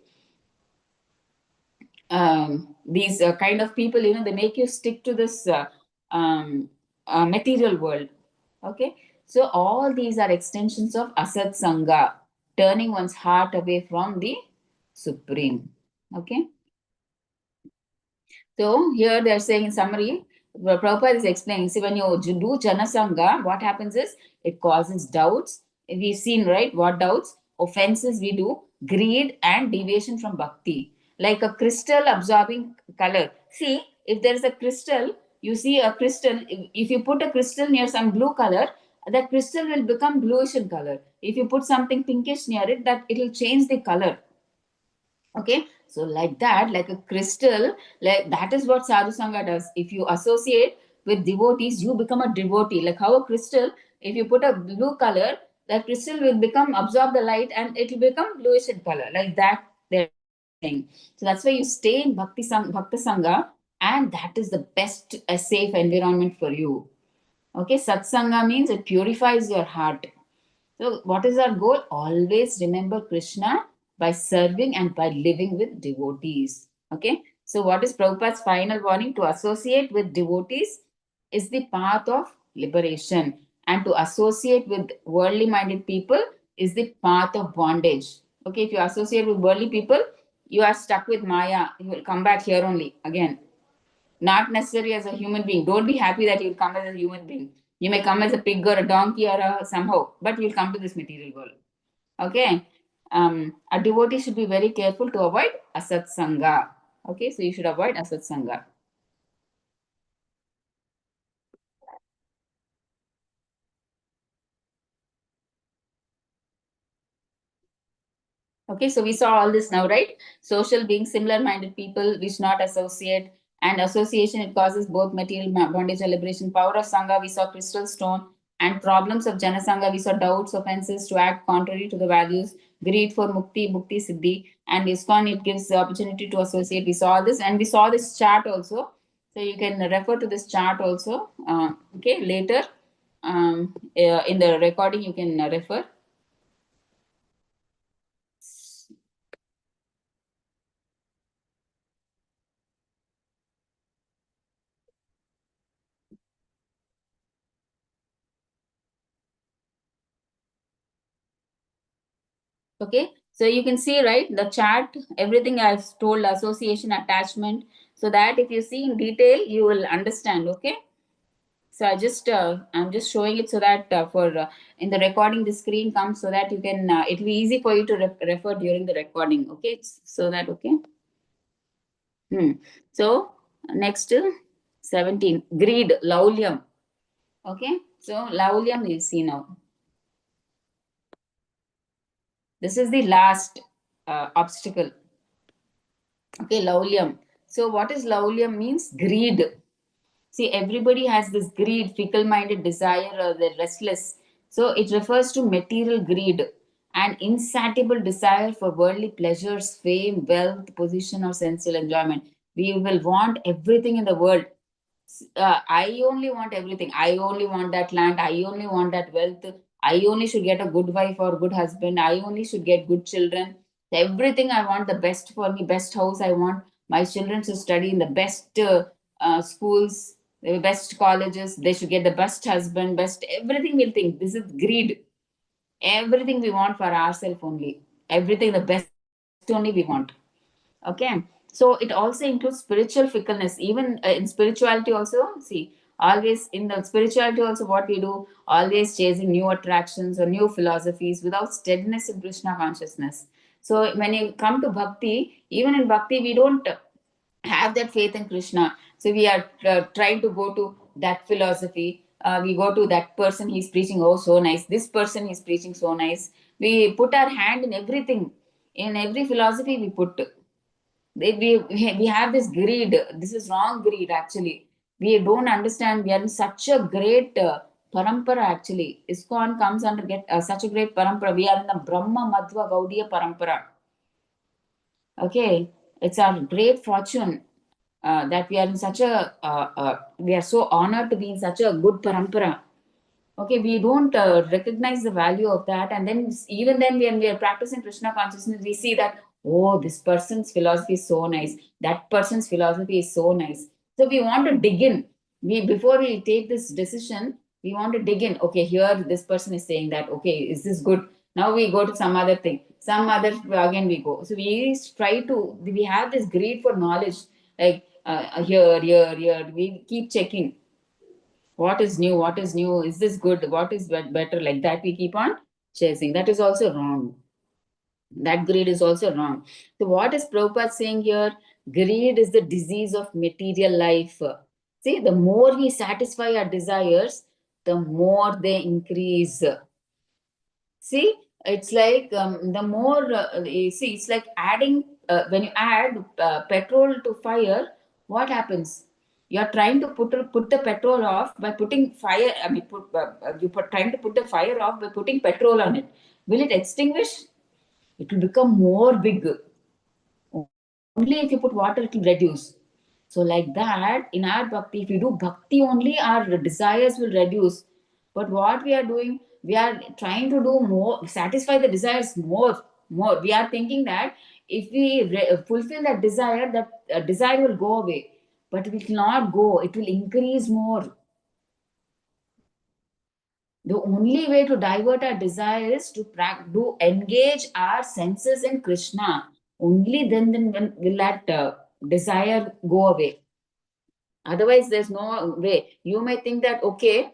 kind of people. They make you stick to this material world. Okay, so all these are extensions of asat sangha, turning one's heart away from the supreme. Okay. So here they are saying, in summary, Prabhupada is explaining. See, when you do Janasanga, what happens is it causes doubts. We've seen, right? What doubts? Offenses we do, greed and deviation from bhakti. Like a crystal absorbing color. See, if there is a crystal, you see a crystal, if you put a crystal near some blue color, that crystal will become bluish in color. If you put something pinkish near it, that it will change the color. Okay, so like that, like a crystal, like that is what sadhu sangha does. If you associate with devotees, you become a devotee. Like how a crystal, if you put a blue color, that crystal will become absorb the light and it will become bluish in color. Like that they're saying. So that's why you stay in bhakti sangha, and that is the best a safe environment for you. Okay, satsanga means it purifies your heart. So, what is our goal? Always remember Krishna by serving and by living with devotees. Okay. So, what is Prabhupada's final warning? To associate with devotees is the path of liberation, and to associate with worldly minded people is the path of bondage. Okay. If you associate with worldly people, you are stuck with Maya. You will come back here only again, not necessarily as a human being. Don't be happy that you'll come as a human being. You may come as a pig or a donkey or a somehow, but you'll come to this material world. Okay. A devotee should be very careful to avoid asat sangha. Okay, so you should avoid asat sangha. Okay, so we saw all this now, right? Social being similar-minded people, we should not associate. And association, it causes both material bondage and liberation. Power of Sangha, we saw crystal stone. And problems of Jana Sangha, we saw doubts, offenses to act contrary to the values, greed for mukti, bhukti, siddhi. And ISKCON, it gives the opportunity to associate. We saw this, and we saw this chart also. So you can refer to this chart also. Okay, later in the recording, you can refer. Okay, so you can see, right, the chart, everything I've told, association, attachment, so that if you see in detail, you will understand. Okay, so I'm just showing it so that for in the recording, the screen comes so that you can, it'll be easy for you to refer during the recording. Okay, so that, okay. So next, 17, greed, laulyam. Okay, so laulyam you see now. This is the last obstacle. Okay, laulyam. So what is laulyam means? Greed. See, everybody has this greed, fickle-minded desire, or the restless. So it refers to material greed and insatiable desire for worldly pleasures, fame, wealth, position, or sensual enjoyment. We will want everything in the world. I only want everything. I only want that land. I only want that wealth. I only should get a good wife or good husband. I only should get good children. Everything I want, the best for me, best house. I want my children to study in the best schools, the best colleges. They should get the best husband, best everything. We'll think this is greed. Everything we want for ourselves only. Everything the best only we want. Okay, so it also includes spiritual fickleness. Even in spirituality also, see, always in the spirituality also, what we do, always chasing new attractions or new philosophies without steadiness in Krishna consciousness. So when you come to bhakti, even in bhakti we don't have that faith in Krishna. So we are trying to go to that philosophy. We go to that person, he's preaching, oh, so nice. This person, he's preaching, so nice. We put our hand in everything. In every philosophy, we put. We have this greed. This is wrong greed, actually. We don't understand. We are in such a great parampara, actually. ISKCON comes under get such a great parampara. We are in the Brahma Madhva Gaudiya parampara. Okay, it's our great fortune that we are in such a we are so honored to be in such a good parampara. Okay, we don't recognize the value of that, and then even then when we are practicing Krishna consciousness, we see that, oh, this person's philosophy is so nice, that person's philosophy is so nice. So we want to dig in. We Before we take this decision, we want to dig in. Okay, here this person is saying that, okay, is this good? Now we go to some other thing, some other, again we go. So we try to, we have this greed for knowledge, like here we keep checking what is new, what is new, is this good, what is better, like that we keep on chasing. That is also wrong. That greed is also wrong. So what is Prabhupada saying here? Greed is the disease of material life. See, the more we satisfy our desires, the more they increase. See, it's like the more you see, it's like adding when you add petrol to fire, what happens? You are trying to put the petrol off by putting fire. I mean, trying to put the fire off by putting petrol on it. Will it extinguish? It will become more big. Only if you put water, it will reduce. So, like that, in our bhakti, if you do bhakti only, our desires will reduce. But what we are doing, we are trying to do more, satisfy the desires more. We are thinking that if we fulfill that desire will go away. But it will not go, it will increase more. The only way to divert our desire is to engage our senses in Krishna. Only then when will that desire go away. Otherwise, there's no way. You may think that, okay,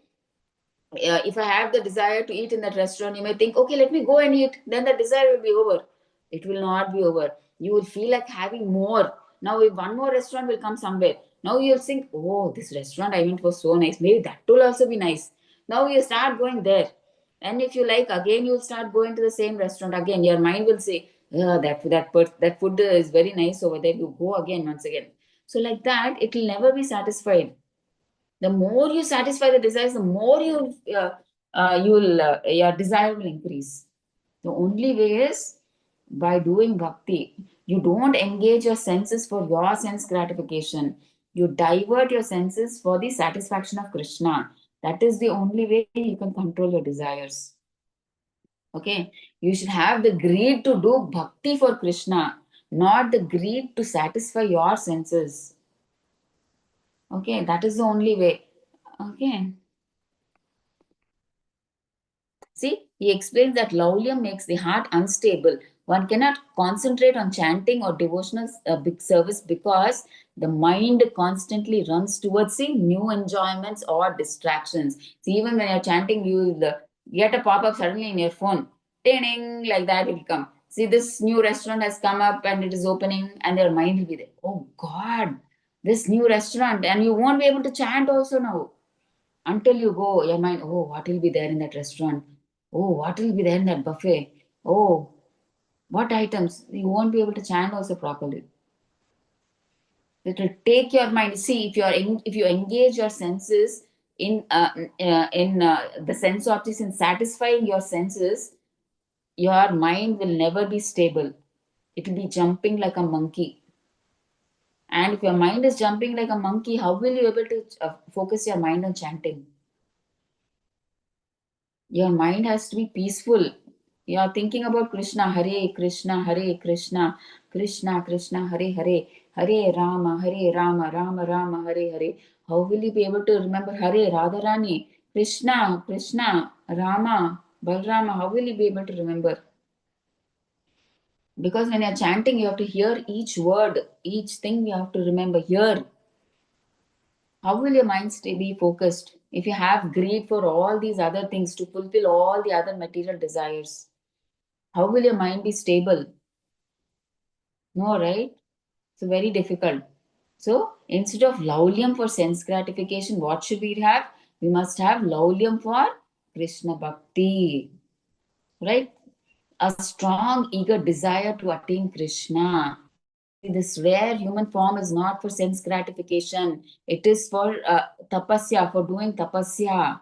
if I have the desire to eat in that restaurant, you may think, okay, let me go and eat. Then the desire will be over. It will not be over. You will feel like having more. Now, if one more restaurant will come somewhere, now you'll think, oh, this restaurant I went was so nice. Maybe that will also be nice. Now you start going there. And if you like, again, you'll start going to the same restaurant again. Your mind will say, that food is very nice over there. You go again, once again. So, like that, it will never be satisfied. The more you satisfy the desires, the more your desire will increase. The only way is by doing bhakti. You don't engage your senses for your sense gratification. You divert your senses for the satisfaction of Krishna. That is the only way you can control your desires. Okay, you should have the greed to do bhakti for Krishna, not the greed to satisfy your senses. Okay, that is the only way. Okay. See, he explains that laulyam makes the heart unstable. One cannot concentrate on chanting or devotional big service because the mind constantly runs towards see, new enjoyments or distractions. See, even when you're chanting, you will get a pop up suddenly in your phone. Ding, like that it will come. See, this new restaurant has come up and it is opening, and your mind will be there. Oh God, this new restaurant, and you won't be able to chant also now until you go. Your mind, oh, what will be there in that restaurant? Oh, what will be there in that buffet? Oh, what items? You won't be able to chant also properly. It will take your mind. See, if you engage your senses in the sense objects, in satisfying your senses, your mind will never be stable. It will be jumping like a monkey. And if your mind is jumping like a monkey, how will you be able to focus your mind on chanting? Your mind has to be peaceful. You are thinking about Krishna, Hare Krishna, Hare Krishna, Krishna Krishna, Hare Hare, Hare Rama, Rama Rama, Hare Hare. How will you be able to remember Hare Radharani, Krishna, Krishna, Rama, Balrama? How will you be able to remember? Because when you're chanting, you have to hear each word, each thing you have to remember. Hear. How will your mind stay be focused if you have greed for all these other things to fulfill all the other material desires? How will your mind be stable? No, right? So very difficult. So instead of laulyam for sense gratification, what should we have? We must have laulyam for Krishna Bhakti. Right? A strong, eager desire to attain Krishna. This rare human form is not for sense gratification. It is for tapasya, for doing tapasya.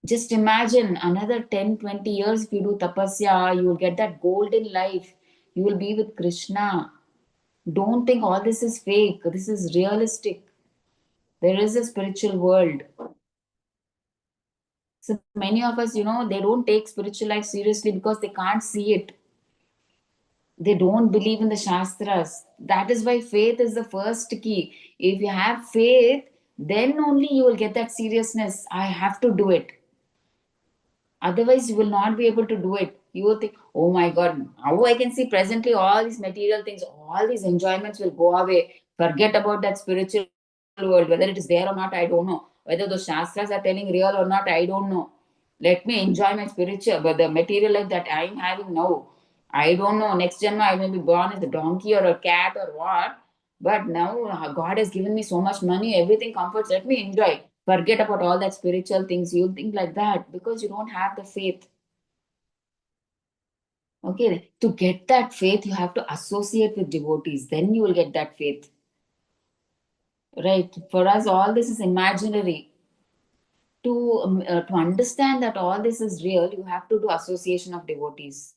Just imagine another 10, 20 years if you do tapasya, you will get that golden life. You will be with Krishna. Don't think all this is fake. This is realistic. There is a spiritual world. So many of us, they don't take spiritual life seriously because they can't see it. They don't believe in the Shastras. That is why faith is the first key. If you have faith, then only you will get that seriousness. I have to do it. Otherwise, you will not be able to do it. You will think, oh my God, how I can see presently all these material things, all these enjoyments will go away. Forget about that spiritual world. Whether it is there or not, I don't know. Whether those Shastras are telling real or not, I don't know. Let me enjoy my spiritual, but the material life that I am having now, I don't know. Next Janma, I may be born as a donkey or a cat or what. But now God has given me so much money, everything comforts. Let me enjoy. Forget about all that spiritual things. You'll think like that because you don't have the faith. Okay, to get that faith, you have to associate with devotees. Then you will get that faith. Right? For us, all this is imaginary. To understand that all this is real, you have to do association of devotees.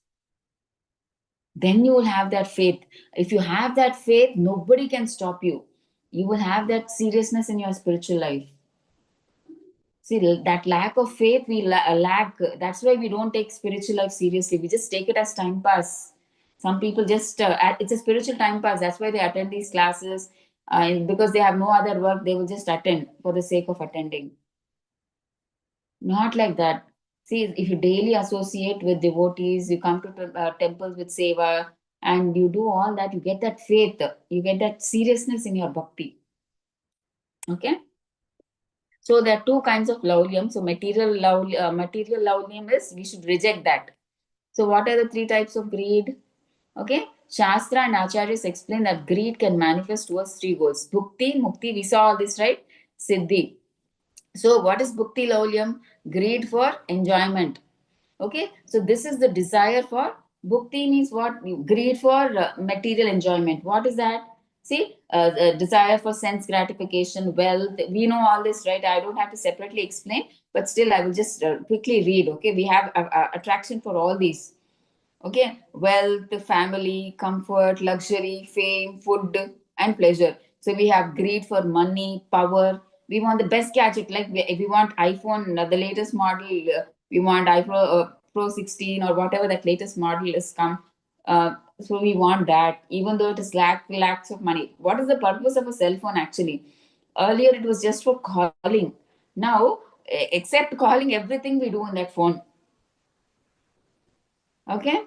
Then you will have that faith. If you have that faith, nobody can stop you. You will have that seriousness in your spiritual life. See, that lack of faith, we lack. That's why we don't take spiritual life seriously. We just take it as time pass. Some people just, it's a spiritual time pass. That's why they attend these classes. Because they have no other work, they will just attend for the sake of attending. Not like that. See, if you daily associate with devotees, you come to temples with seva, and you do all that, you get that faith, you get that seriousness in your bhakti. Okay? So there are two kinds of laulyam. So material laulyam is we should reject that. So what are the three types of greed? Okay, Shastra and Acharyas explain that greed can manifest towards three goals: bhukti, mukti. We saw all this, right? Siddhi. So what is bhukti laulyam? Greed for enjoyment. Okay, so this is the desire for bhukti means what? Greed for material enjoyment. What is that? See, desire for sense gratification, wealth. We know all this, right? I don't have to separately explain, but still, I will just quickly read. Okay, we have attraction for all these. Okay, wealth, family, comfort, luxury, fame, food, and pleasure. So we have greed for money, power. We want the best gadget. Like if we want iPhone, the latest model, we want iPhone Pro 16 or whatever that latest model is come. So we want that, even though it is lakhs of money. What is the purpose of a cell phone actually? Earlier it was just for calling. Now, except calling, everything we do in that phone. Okay,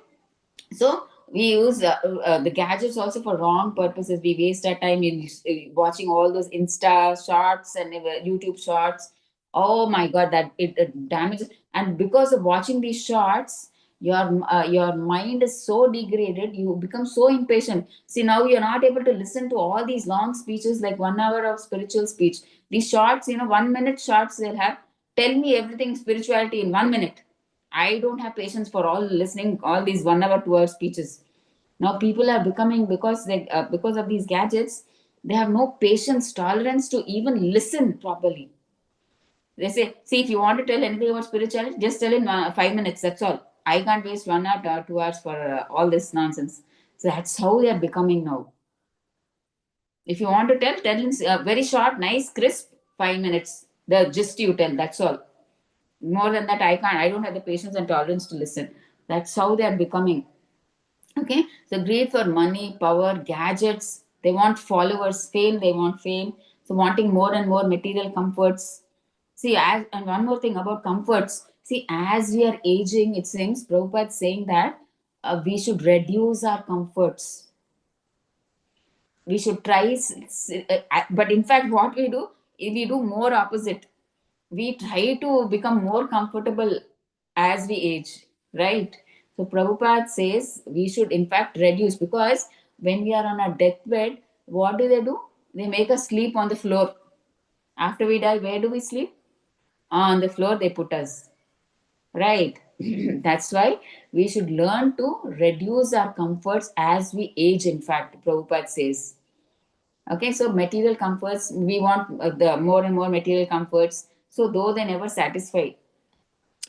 so we use the gadgets also for wrong purposes. We waste our time in watching all those Insta shorts and YouTube shorts. Oh my god, that it damages. And because of watching these shorts, your mind is so degraded, you become so impatient. See, now you're not able to listen to all these long speeches, like 1 hour of spiritual speech. These shorts, 1 minute shorts they'll have. Tell me everything spirituality in 1 minute. I don't have patience for all listening all these 1 hour, 2 hour speeches. Now people are becoming, because of these gadgets, they have no patience, tolerance to even listen properly. They say, see, if you want to tell anything about spirituality, just tell in 5 minutes. That's all. I can't waste 1 hour, 2 hours for all this nonsense. So that's how they are becoming now. If you want to tell in very short, nice, crisp, 5 minutes. The gist you tell. That's all. More than that, I don't have the patience and tolerance to listen. That's how they are becoming. Okay, so greed for money, power, gadgets. They want followers, fame. They want fame. So wanting more and more material comforts. See, and one more thing about comforts. See, as we are aging, it seems Prabhupada saying that we should reduce our comforts. We should try, but in fact, what we do, we do more opposite. We try to become more comfortable as we age, right? So Prabhupada says we should in fact reduce, because when we are on our deathbed, what do? They make us sleep on the floor. After we die, where do we sleep? On the floor they put us, right? That's why we should learn to reduce our comforts as we age, in fact, Prabhupada says. Okay, so material comforts, we want the more and more material comforts. So though they never satisfy,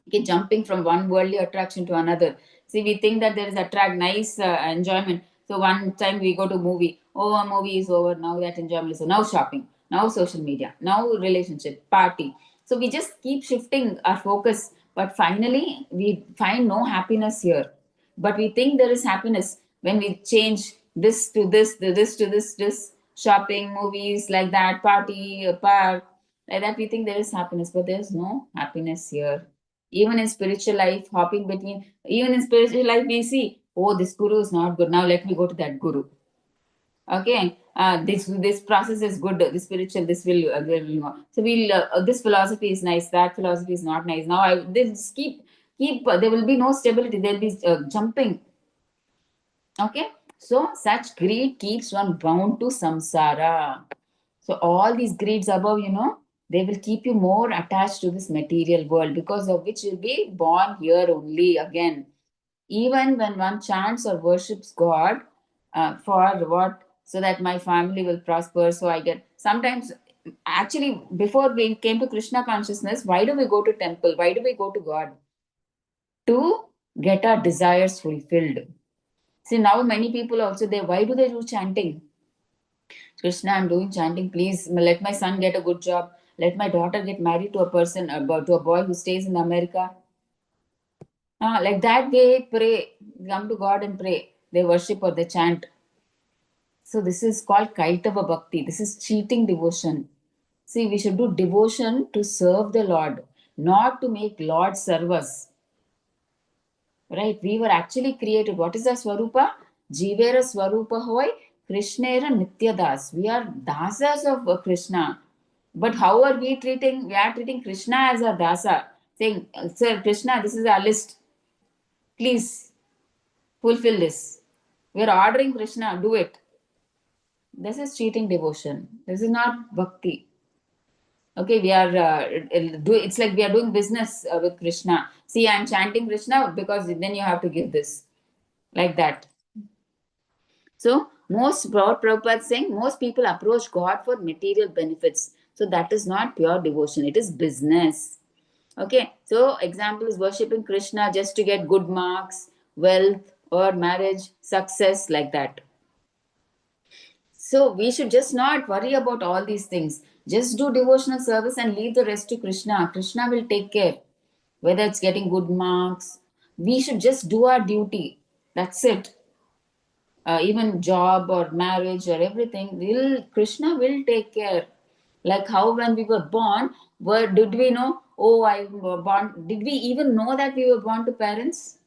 okay, jumping from one worldly attraction to another. See, we think that there is attract nice enjoyment. So one time we go to movie. Oh, a movie is over. Now that enjoyment is over. Now shopping. Now social media. Now relationship, party. So we just keep shifting our focus, but finally we find no happiness here. But we think there is happiness when we change this to this to this, shopping, movies, like that, party, park, like that. We think there is happiness, but there's no happiness here. Even in spiritual life, hopping between, even in spiritual life, we see, oh, this guru is not good. Now let me go to that guru. Okay, this process is good. This spiritual, this will so we'll this philosophy is nice. That philosophy is not nice. Now I this keep there will be no stability. There'll be jumping. Okay, so such greed keeps one bound to samsara. So all these greeds above, they will keep you more attached to this material world, because of which you'll be born here only again. Even when one chants or worships God for what, so that my family will prosper, so I get sometimes. Actually, before we came to Krishna consciousness, why do we go to temple? Why do we go to God? To get our desires fulfilled. See, now many people also, they, why do they do chanting? Krishna, I'm doing chanting. Please let my son get a good job. Let my daughter get married to a person, to a boy who stays in America. Like that, they pray, come to God and pray. They worship or they chant. So this is called Kaitava Bhakti. This is cheating devotion. See, we should do devotion to serve the Lord, not to make Lord serve us. Right? We were actually created. What is our Swarupa? Jivera Swarupa Hoy, Krishnera Nitya Das. We are dasas of Krishna. But how are we treating? We are treating Krishna as a dasa, saying, Sir Krishna, this is our list. Please fulfill this. We are ordering Krishna, do it. This is cheating devotion. This is not bhakti. Okay, we are it's like we are doing business with Krishna. See, I'm chanting Krishna because then you have to give this, like that. So most Prabhupada saying most people approach God for material benefits. So that is not pure devotion. It is business. Okay. So example is worshipping Krishna just to get good marks, wealth, or marriage, success, like that. So we should just not worry about all these things. Just do devotional service and leave the rest to Krishna. Krishna will take care. Whether it's getting good marks, we should just do our duty. That's it. Even job or marriage or everything, will Krishna will take care. Like how when we were born, did we know? Oh, I was born. Did we even know that we were born to parents?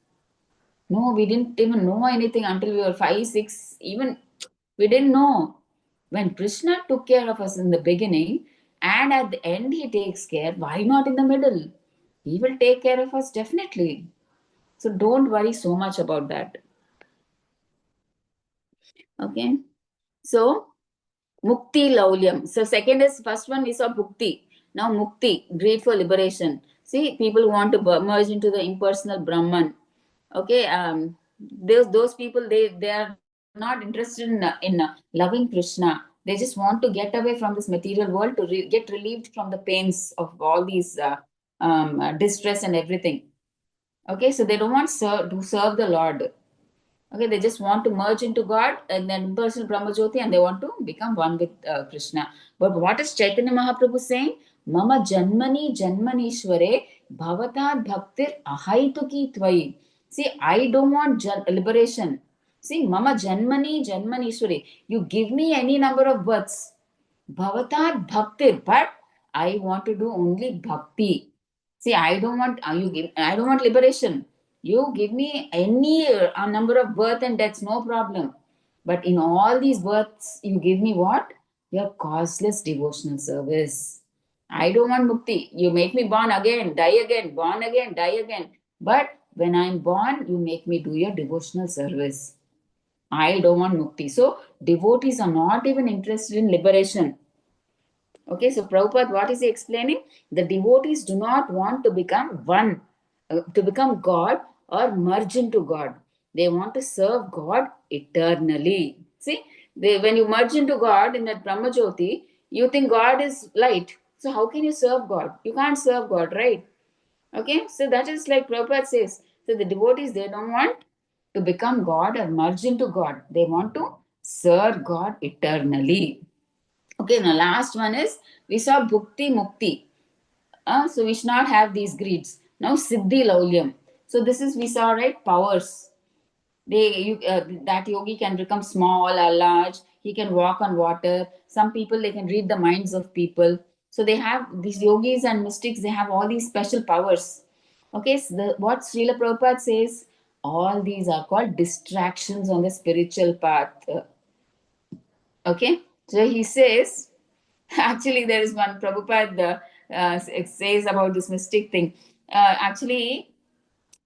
No, we didn't even know anything until we were 5, 6. Even we didn't know. When Krishna took care of us in the beginning, and at the end he takes care, why not in the middle? He will take care of us definitely. So don't worry so much about that. Okay. So Mukti Laulyam. So second is, first one we saw Bhukti. Now Mukti, great for liberation. See, people who want to merge into the impersonal Brahman. Okay, those people, they are not interested in loving Krishna. They just want to get away from this material world to get relieved from the pains of all these distress and everything. Okay, so they don't want to serve the Lord. Okay, they just want to merge into God and then personal Brahmajyoti, and they want to become one with Krishna. But what is Chaitanya Mahaprabhu saying? Mama Janmani Janmanishware Bhavatad Bhaktir Ahaituki Tvai. See, I don't want liberation. See, Mama Janmani Janmanishware. You give me any number of births. Bhavatat Bhaktir, but I want to do only bhakti. See, I don't want I don't want liberation. You give me any number of birth and deaths, no problem. But in all these births, you give me what? Your causeless devotional service. I don't want mukti. You make me born again, die again, born again, die again. But when I'm born, you make me do your devotional service. I don't want mukti. So devotees are not even interested in liberation. Okay, so Prabhupada, what is he explaining? The devotees do not want to become one, to become God or merge into God. They want to serve God eternally. See, when you merge into God in that Brahmajyoti, you think God is light. So how can you serve God? You can't serve God, right? Okay, so that is like Prabhupada says. So the devotees, they don't want to become God or merge into God. They want to serve God eternally. Okay, now last one is we saw bhukti mukti. So we should not have these greeds. Now siddhi laulyam. So this is we saw right powers. That yogi can become small or large. He can walk on water. Some people they can read the minds of people. So they have these yogis and mystics. They have all these special powers. Okay, so what Srila Prabhupada says, all these are called distractions on the spiritual path. Okay, so he says, actually, there is one Prabhupada says about this mystic thing. Actually,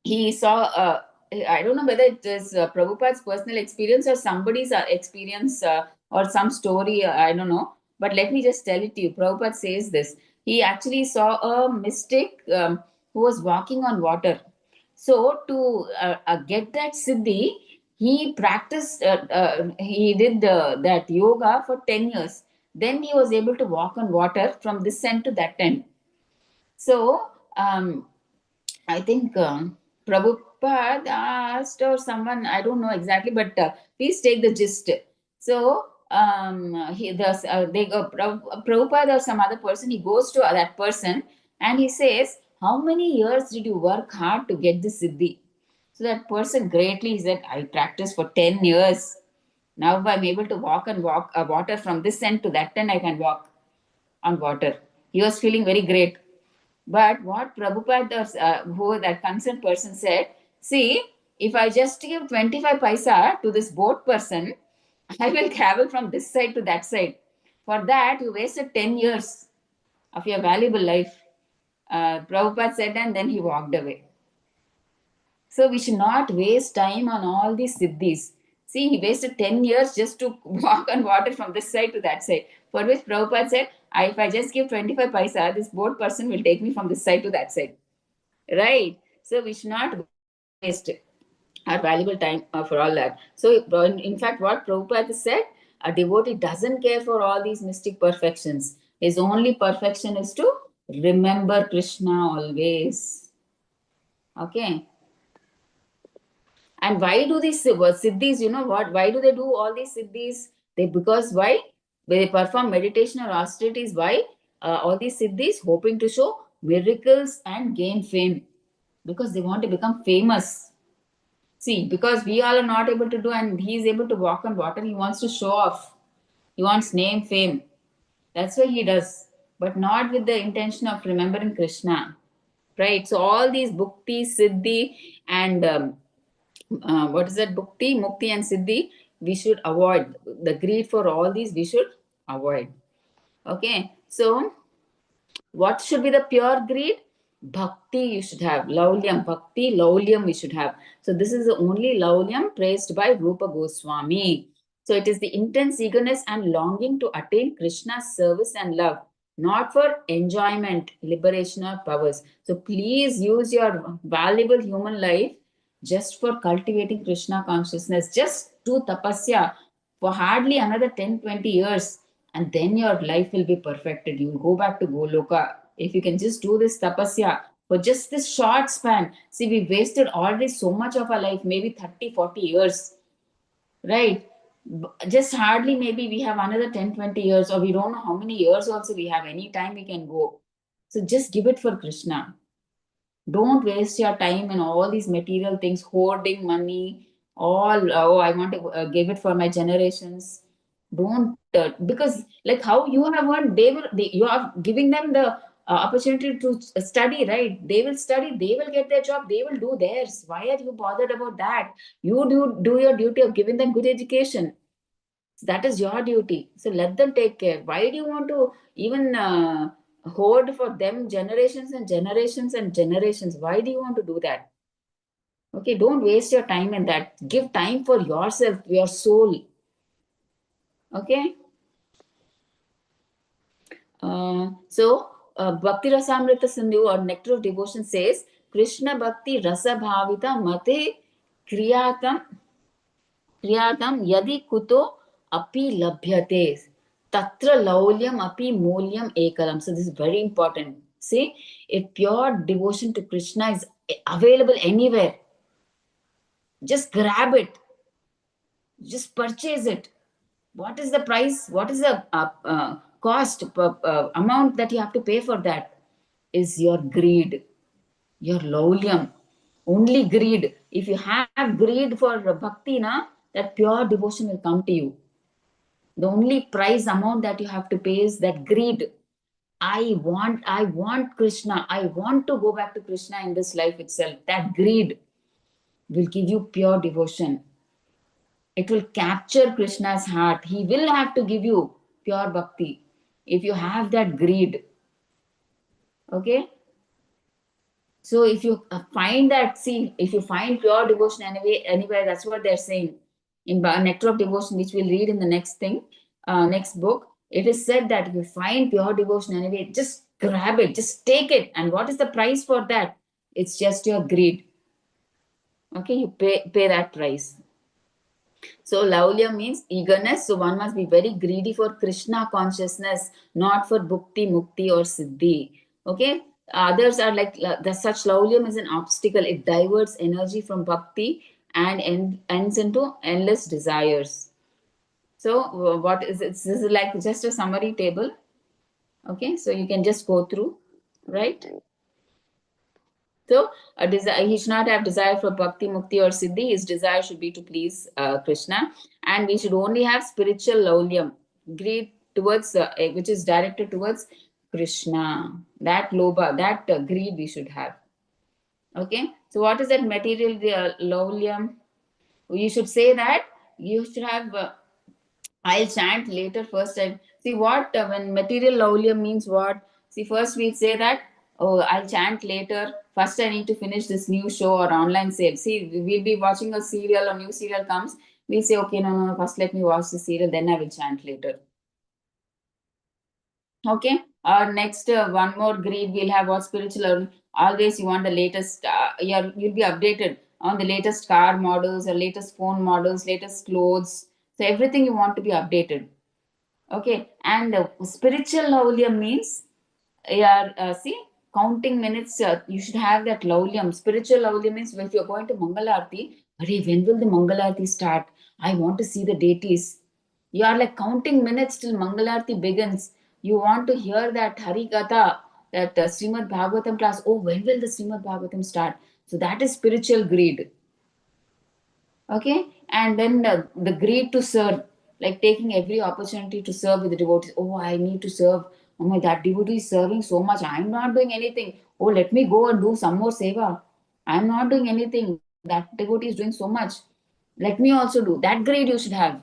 he saw, I don't know whether it is Prabhupada's personal experience or somebody's experience or some story, I don't know. But let me just tell it to you. Prabhupada says this. He actually saw a mystic who was walking on water. So to get that siddhi, he practiced, he did that yoga for 10 years. Then he was able to walk on water from this end to that end. So I think Prabhupada asked or someone, I don't know exactly, but please take the gist. So Prabhupada or some other person, he goes to that person and he says, how many years did you work hard to get this siddhi? So that person greatly, he said, I practiced for 10 years. Now I'm able to walk and walk water from this end to that end, I can walk on water. He was feeling very great. But what Prabhupada, who that concerned person said, see, if I just give 25 paisa to this boat person, I will travel from this side to that side. For that, you wasted 10 years of your valuable life. Prabhupada said, and then he walked away. So we should not waste time on all these siddhis. See, he wasted 10 years just to walk on water from this side to that side. For which Prabhupada said, if I just give 25 paisa, this boat person will take me from this side to that side. Right? So we should not waste our valuable time for all that. So, in fact, what Prabhupada said, a devotee doesn't care for all these mystic perfections. His only perfection is to remember Krishna always. Okay. And why do these siddhis, you know what? Why do they do all these siddhis? Because why? They perform meditation or austerities. Why? All these siddhis hoping to show miracles and gain fame. Because they want to become famous. See, because we all are not able to do, and he is able to walk on water, he wants to show off. He wants name, fame. That's why he does, but not with the intention of remembering Krishna. Right? So all these bhukti, siddhi, and what is that? Bhukti, mukti, and siddhi, we should avoid. The greed for all these, we should avoid. Okay? So what should be the pure greed? Bhakti you should have. Laulyam. Bhakti, laulyam we should have. So this is the only laulyam praised by Rupa Goswami. So it is the intense eagerness and longing to attain Krishna's service and love, not for enjoyment, liberation, or powers. So please use your valuable human life just for cultivating Krishna consciousness. Just do tapasya for hardly another 10-20 years, and then your life will be perfected. You will go back to Goloka. If you can just do this tapasya for just this short span. See, we wasted already so much of our life, maybe 30-40 years, right? Just hardly, maybe we have another 10-20 years, or we don't know how many years also we have. Any time we can go. So just give it for Krishna. Don't waste your time in all these material things, hoarding money, all, oh, I want to give it for my generations. Don't, because like how you have earned, you are giving them the opportunity to study, right? They will study, they will get their job, they will do theirs. Why are you bothered about that? You do your duty of giving them good education. That is your duty. So let them take care. Why do you want to even hoard for them generations and generations and generations? Why do you want to do that? Okay, don't waste your time in that. Give time for yourself, your soul. Okay. Bhakti Rasamrita Sindhu, or Nectar of Devotion, says Krishna Bhakti Rasa Bhavita Mate Kriyatam यदि कुतो अपि लभ्यते तत्र लौल्यम अपि मूल्यम एकलम. So this is very important. See, if pure devotion to Krishna is available anywhere, just grab it, just purchase it. What is the price? What is the cost, amount that you have to pay for that? Is your greed, your laulyam. Only greed. If you have greed for bhakti, na, that pure devotion will come to you. The only price amount that you have to pay is that greed. I want Krishna. I want to go back to Krishna in this life itself. That greed will give you pure devotion. It will capture Krishna's heart. He will have to give you pure bhakti if you have that greed. Okay? So if you find that, see, if you find pure devotion anywhere, that's what they're saying in Nectar of Devotion, which we'll read in the next book. It is said that if you find pure devotion anyway, just grab it, just take it. And what is the price for that? It's just your greed. Okay, you pay that price. So Laulya means eagerness. So one must be very greedy for Krishna consciousness, not for bhukti, mukti, or siddhi. Okay. Others are like the such Laulyam is an obstacle. It diverts energy from bhakti and ends into endless desires. So what is it? This is like just a summary table. Okay, so you can just go through, right? So, a desire, he should not have desire for bhakti, mukti, or siddhi. His desire should be to please Krishna, and we should only have spiritual laulyam, greed towards, which is directed towards Krishna. That lobha, that greed we should have. Okay, so what is that material laulyam? You should say that you should have. I'll chant later first. And see what when material laulyam means what? See, first we say that, oh, I'll chant later. First, I need to finish this new show or online sale. See, we'll be watching a serial or new serial comes. We'll say, okay, no, first let me watch the serial, then I will chant later. Okay. Next, one more greed we'll have what spiritual. Always you want the latest. You'll be updated on the latest car models or latest phone models, latest clothes. So everything you want to be updated. Okay, and spiritual laulyam means, yeah, see, counting minutes, you should have that laulyam. Spiritual laulyam means if you're going to Mangalarti, hey, when will the Mangalarti start? I want to see the deities. You are like counting minutes till Mangalarti begins. You want to hear that Harikatha, that Srimad Bhagavatam class. Oh, when will the Srimad Bhagavatam start? So that is spiritual greed. Okay, and then the greed to serve, like taking every opportunity to serve with the devotees. Oh, I need to serve. Oh my, that devotee is serving so much, I'm not doing anything. Oh, let me go and do some more seva. I'm not doing anything, that devotee is doing so much, let me also do. That greed you should have.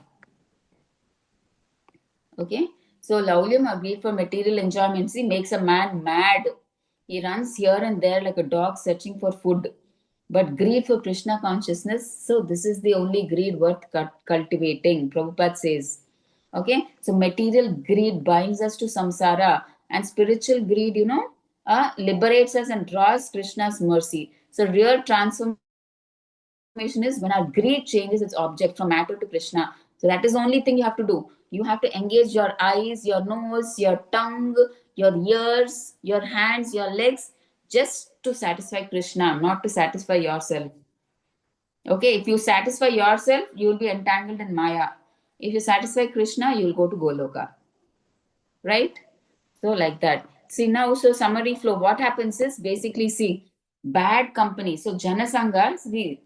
Okay, so laulyam, a greed for material enjoyment, see, makes a man mad. He runs here and there like a dog searching for food. But greed for Krishna consciousness, so this is the only greed worth cultivating, Prabhupada says. Okay, so material greed binds us to samsara, and spiritual greed, liberates us and draws Krishna's mercy. So, real transformation is when our greed changes its object from matter to Krishna. So that is the only thing you have to do. You have to engage your eyes, your nose, your tongue, your ears, your hands, your legs, just to satisfy Krishna, not to satisfy yourself. Okay, if you satisfy yourself, you will be entangled in Maya. If you satisfy Krishna, you will go to Goloka. Right? So, like that. See, now, so summary flow. What happens is basically, see, bad company. So, Janasanga, see,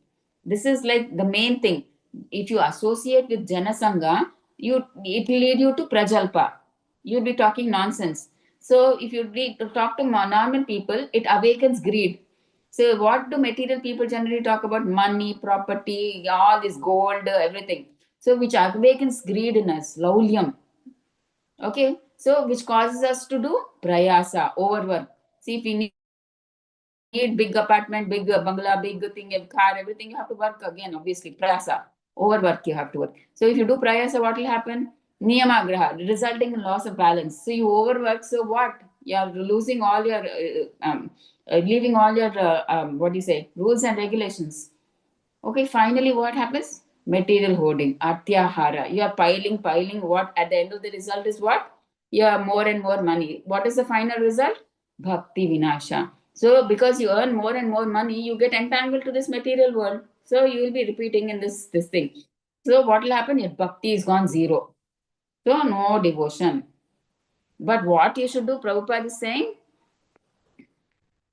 this is like the main thing. If you associate with Janasanga, it will lead you to Prajalpa. You'll be talking nonsense. So, if you talk to normal people, it awakens greed. So, what do material people generally talk about? Money, property, all this gold, everything. So, which awakens greed in us, laulyam. Okay, so which causes us to do prayasa, overwork. See, if we need big apartment, big bungalow, big thing, car, everything, you have to work again, obviously, prayasa, overwork, you have to work. So if you do prayasa, what will happen? Niyamagraha, resulting in loss of balance. So you overwork, so what? You are losing all your, leaving all your, what do you say, rules and regulations. Okay, finally, what happens? Material hoarding, atyahara. You are piling. What at the end of the result is what? You have more and more money. What is the final result? Bhakti vinasha. So, because you earn more and more money, you get entangled to this material world. So, you will be repeating in this thing. So, what will happen? Your bhakti is gone zero. So, no devotion. But what you should do, Prabhupada is saying,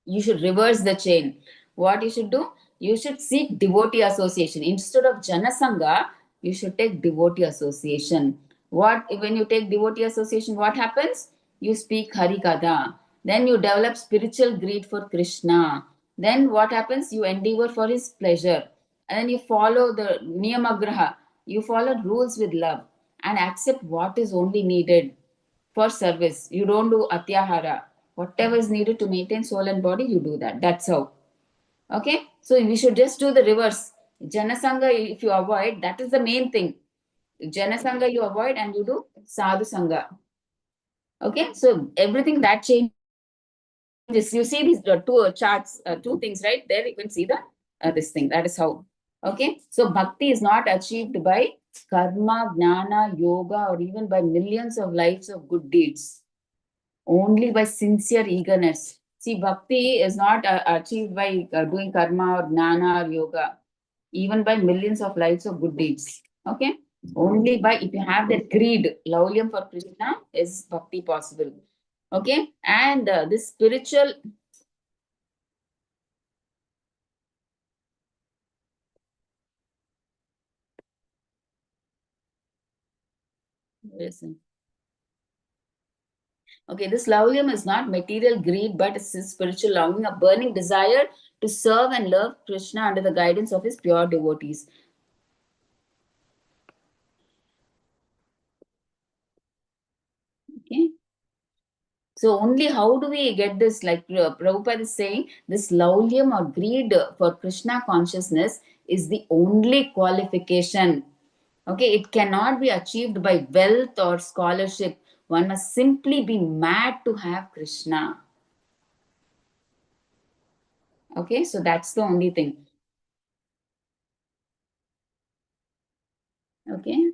you should reverse the chain. What you should do? You should seek devotee association. Instead of Janasanga, you should take devotee association. What when you take devotee association, what happens? You speak Harikatha. Then you develop spiritual greed for Krishna. Then what happens? You endeavor for his pleasure. And then you follow the Niyamagraha. You follow rules with love and accept what is only needed for service. You don't do atyahara. Whatever is needed to maintain soul and body, you do that. That's how. Okay? So we should just do the reverse. Janasanga, if you avoid, that is the main thing. Janasanga you avoid and you do sadhu sangha. Okay? So everything that changes. You see these two charts, two things, right? There you can see that. this thing. That is how. Okay. So bhakti is not achieved by karma, jnana, yoga, or even by millions of lives of good deeds. Only by sincere eagerness. See, bhakti is not achieved by doing karma or jnana or yoga, even by millions of lives of good deeds. Okay. Only by, if you have that greed, laulyam for Krishna, is bhakti possible. Okay. And this spiritual. Listen. Okay, this laulyam is not material greed, but it's a spiritual longing, a burning desire to serve and love Krishna under the guidance of his pure devotees. Okay. So only how do we get this? Like Prabhupada is saying, this laulyam or greed for Krishna consciousness is the only qualification. Okay, it cannot be achieved by wealth or scholarship. One must simply be mad to have Krishna. Okay, so that's the only thing. Okay.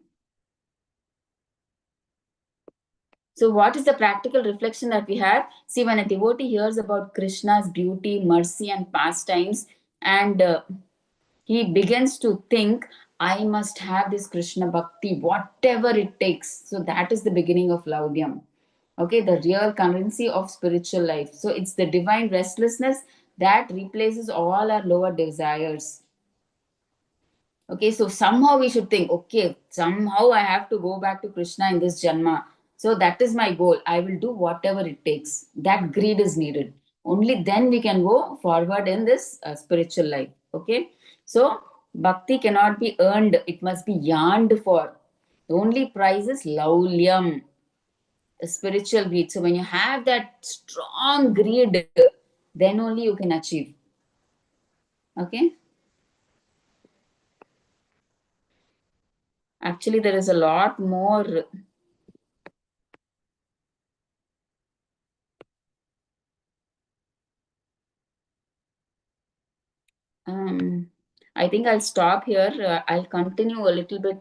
So, what is the practical reflection that we have? See, when a devotee hears about Krishna's beauty, mercy, and pastimes, and he begins to think, I must have this Krishna bhakti, whatever it takes. So, that is the beginning of Laudyam. Okay, the real currency of spiritual life. So, it's the divine restlessness that replaces all our lower desires. Okay, so somehow we should think, okay, somehow I have to go back to Krishna in this Janma. So that is my goal. I will do whatever it takes. That greed is needed. Only then we can go forward in this spiritual life. Okay, so bhakti cannot be earned, it must be yearned for. The only prize is laulyam, spiritual greed. So when you have that strong greed, then only you can achieve. Okay. Actually, there is a lot more. I think I'll stop here. I'll continue a little bit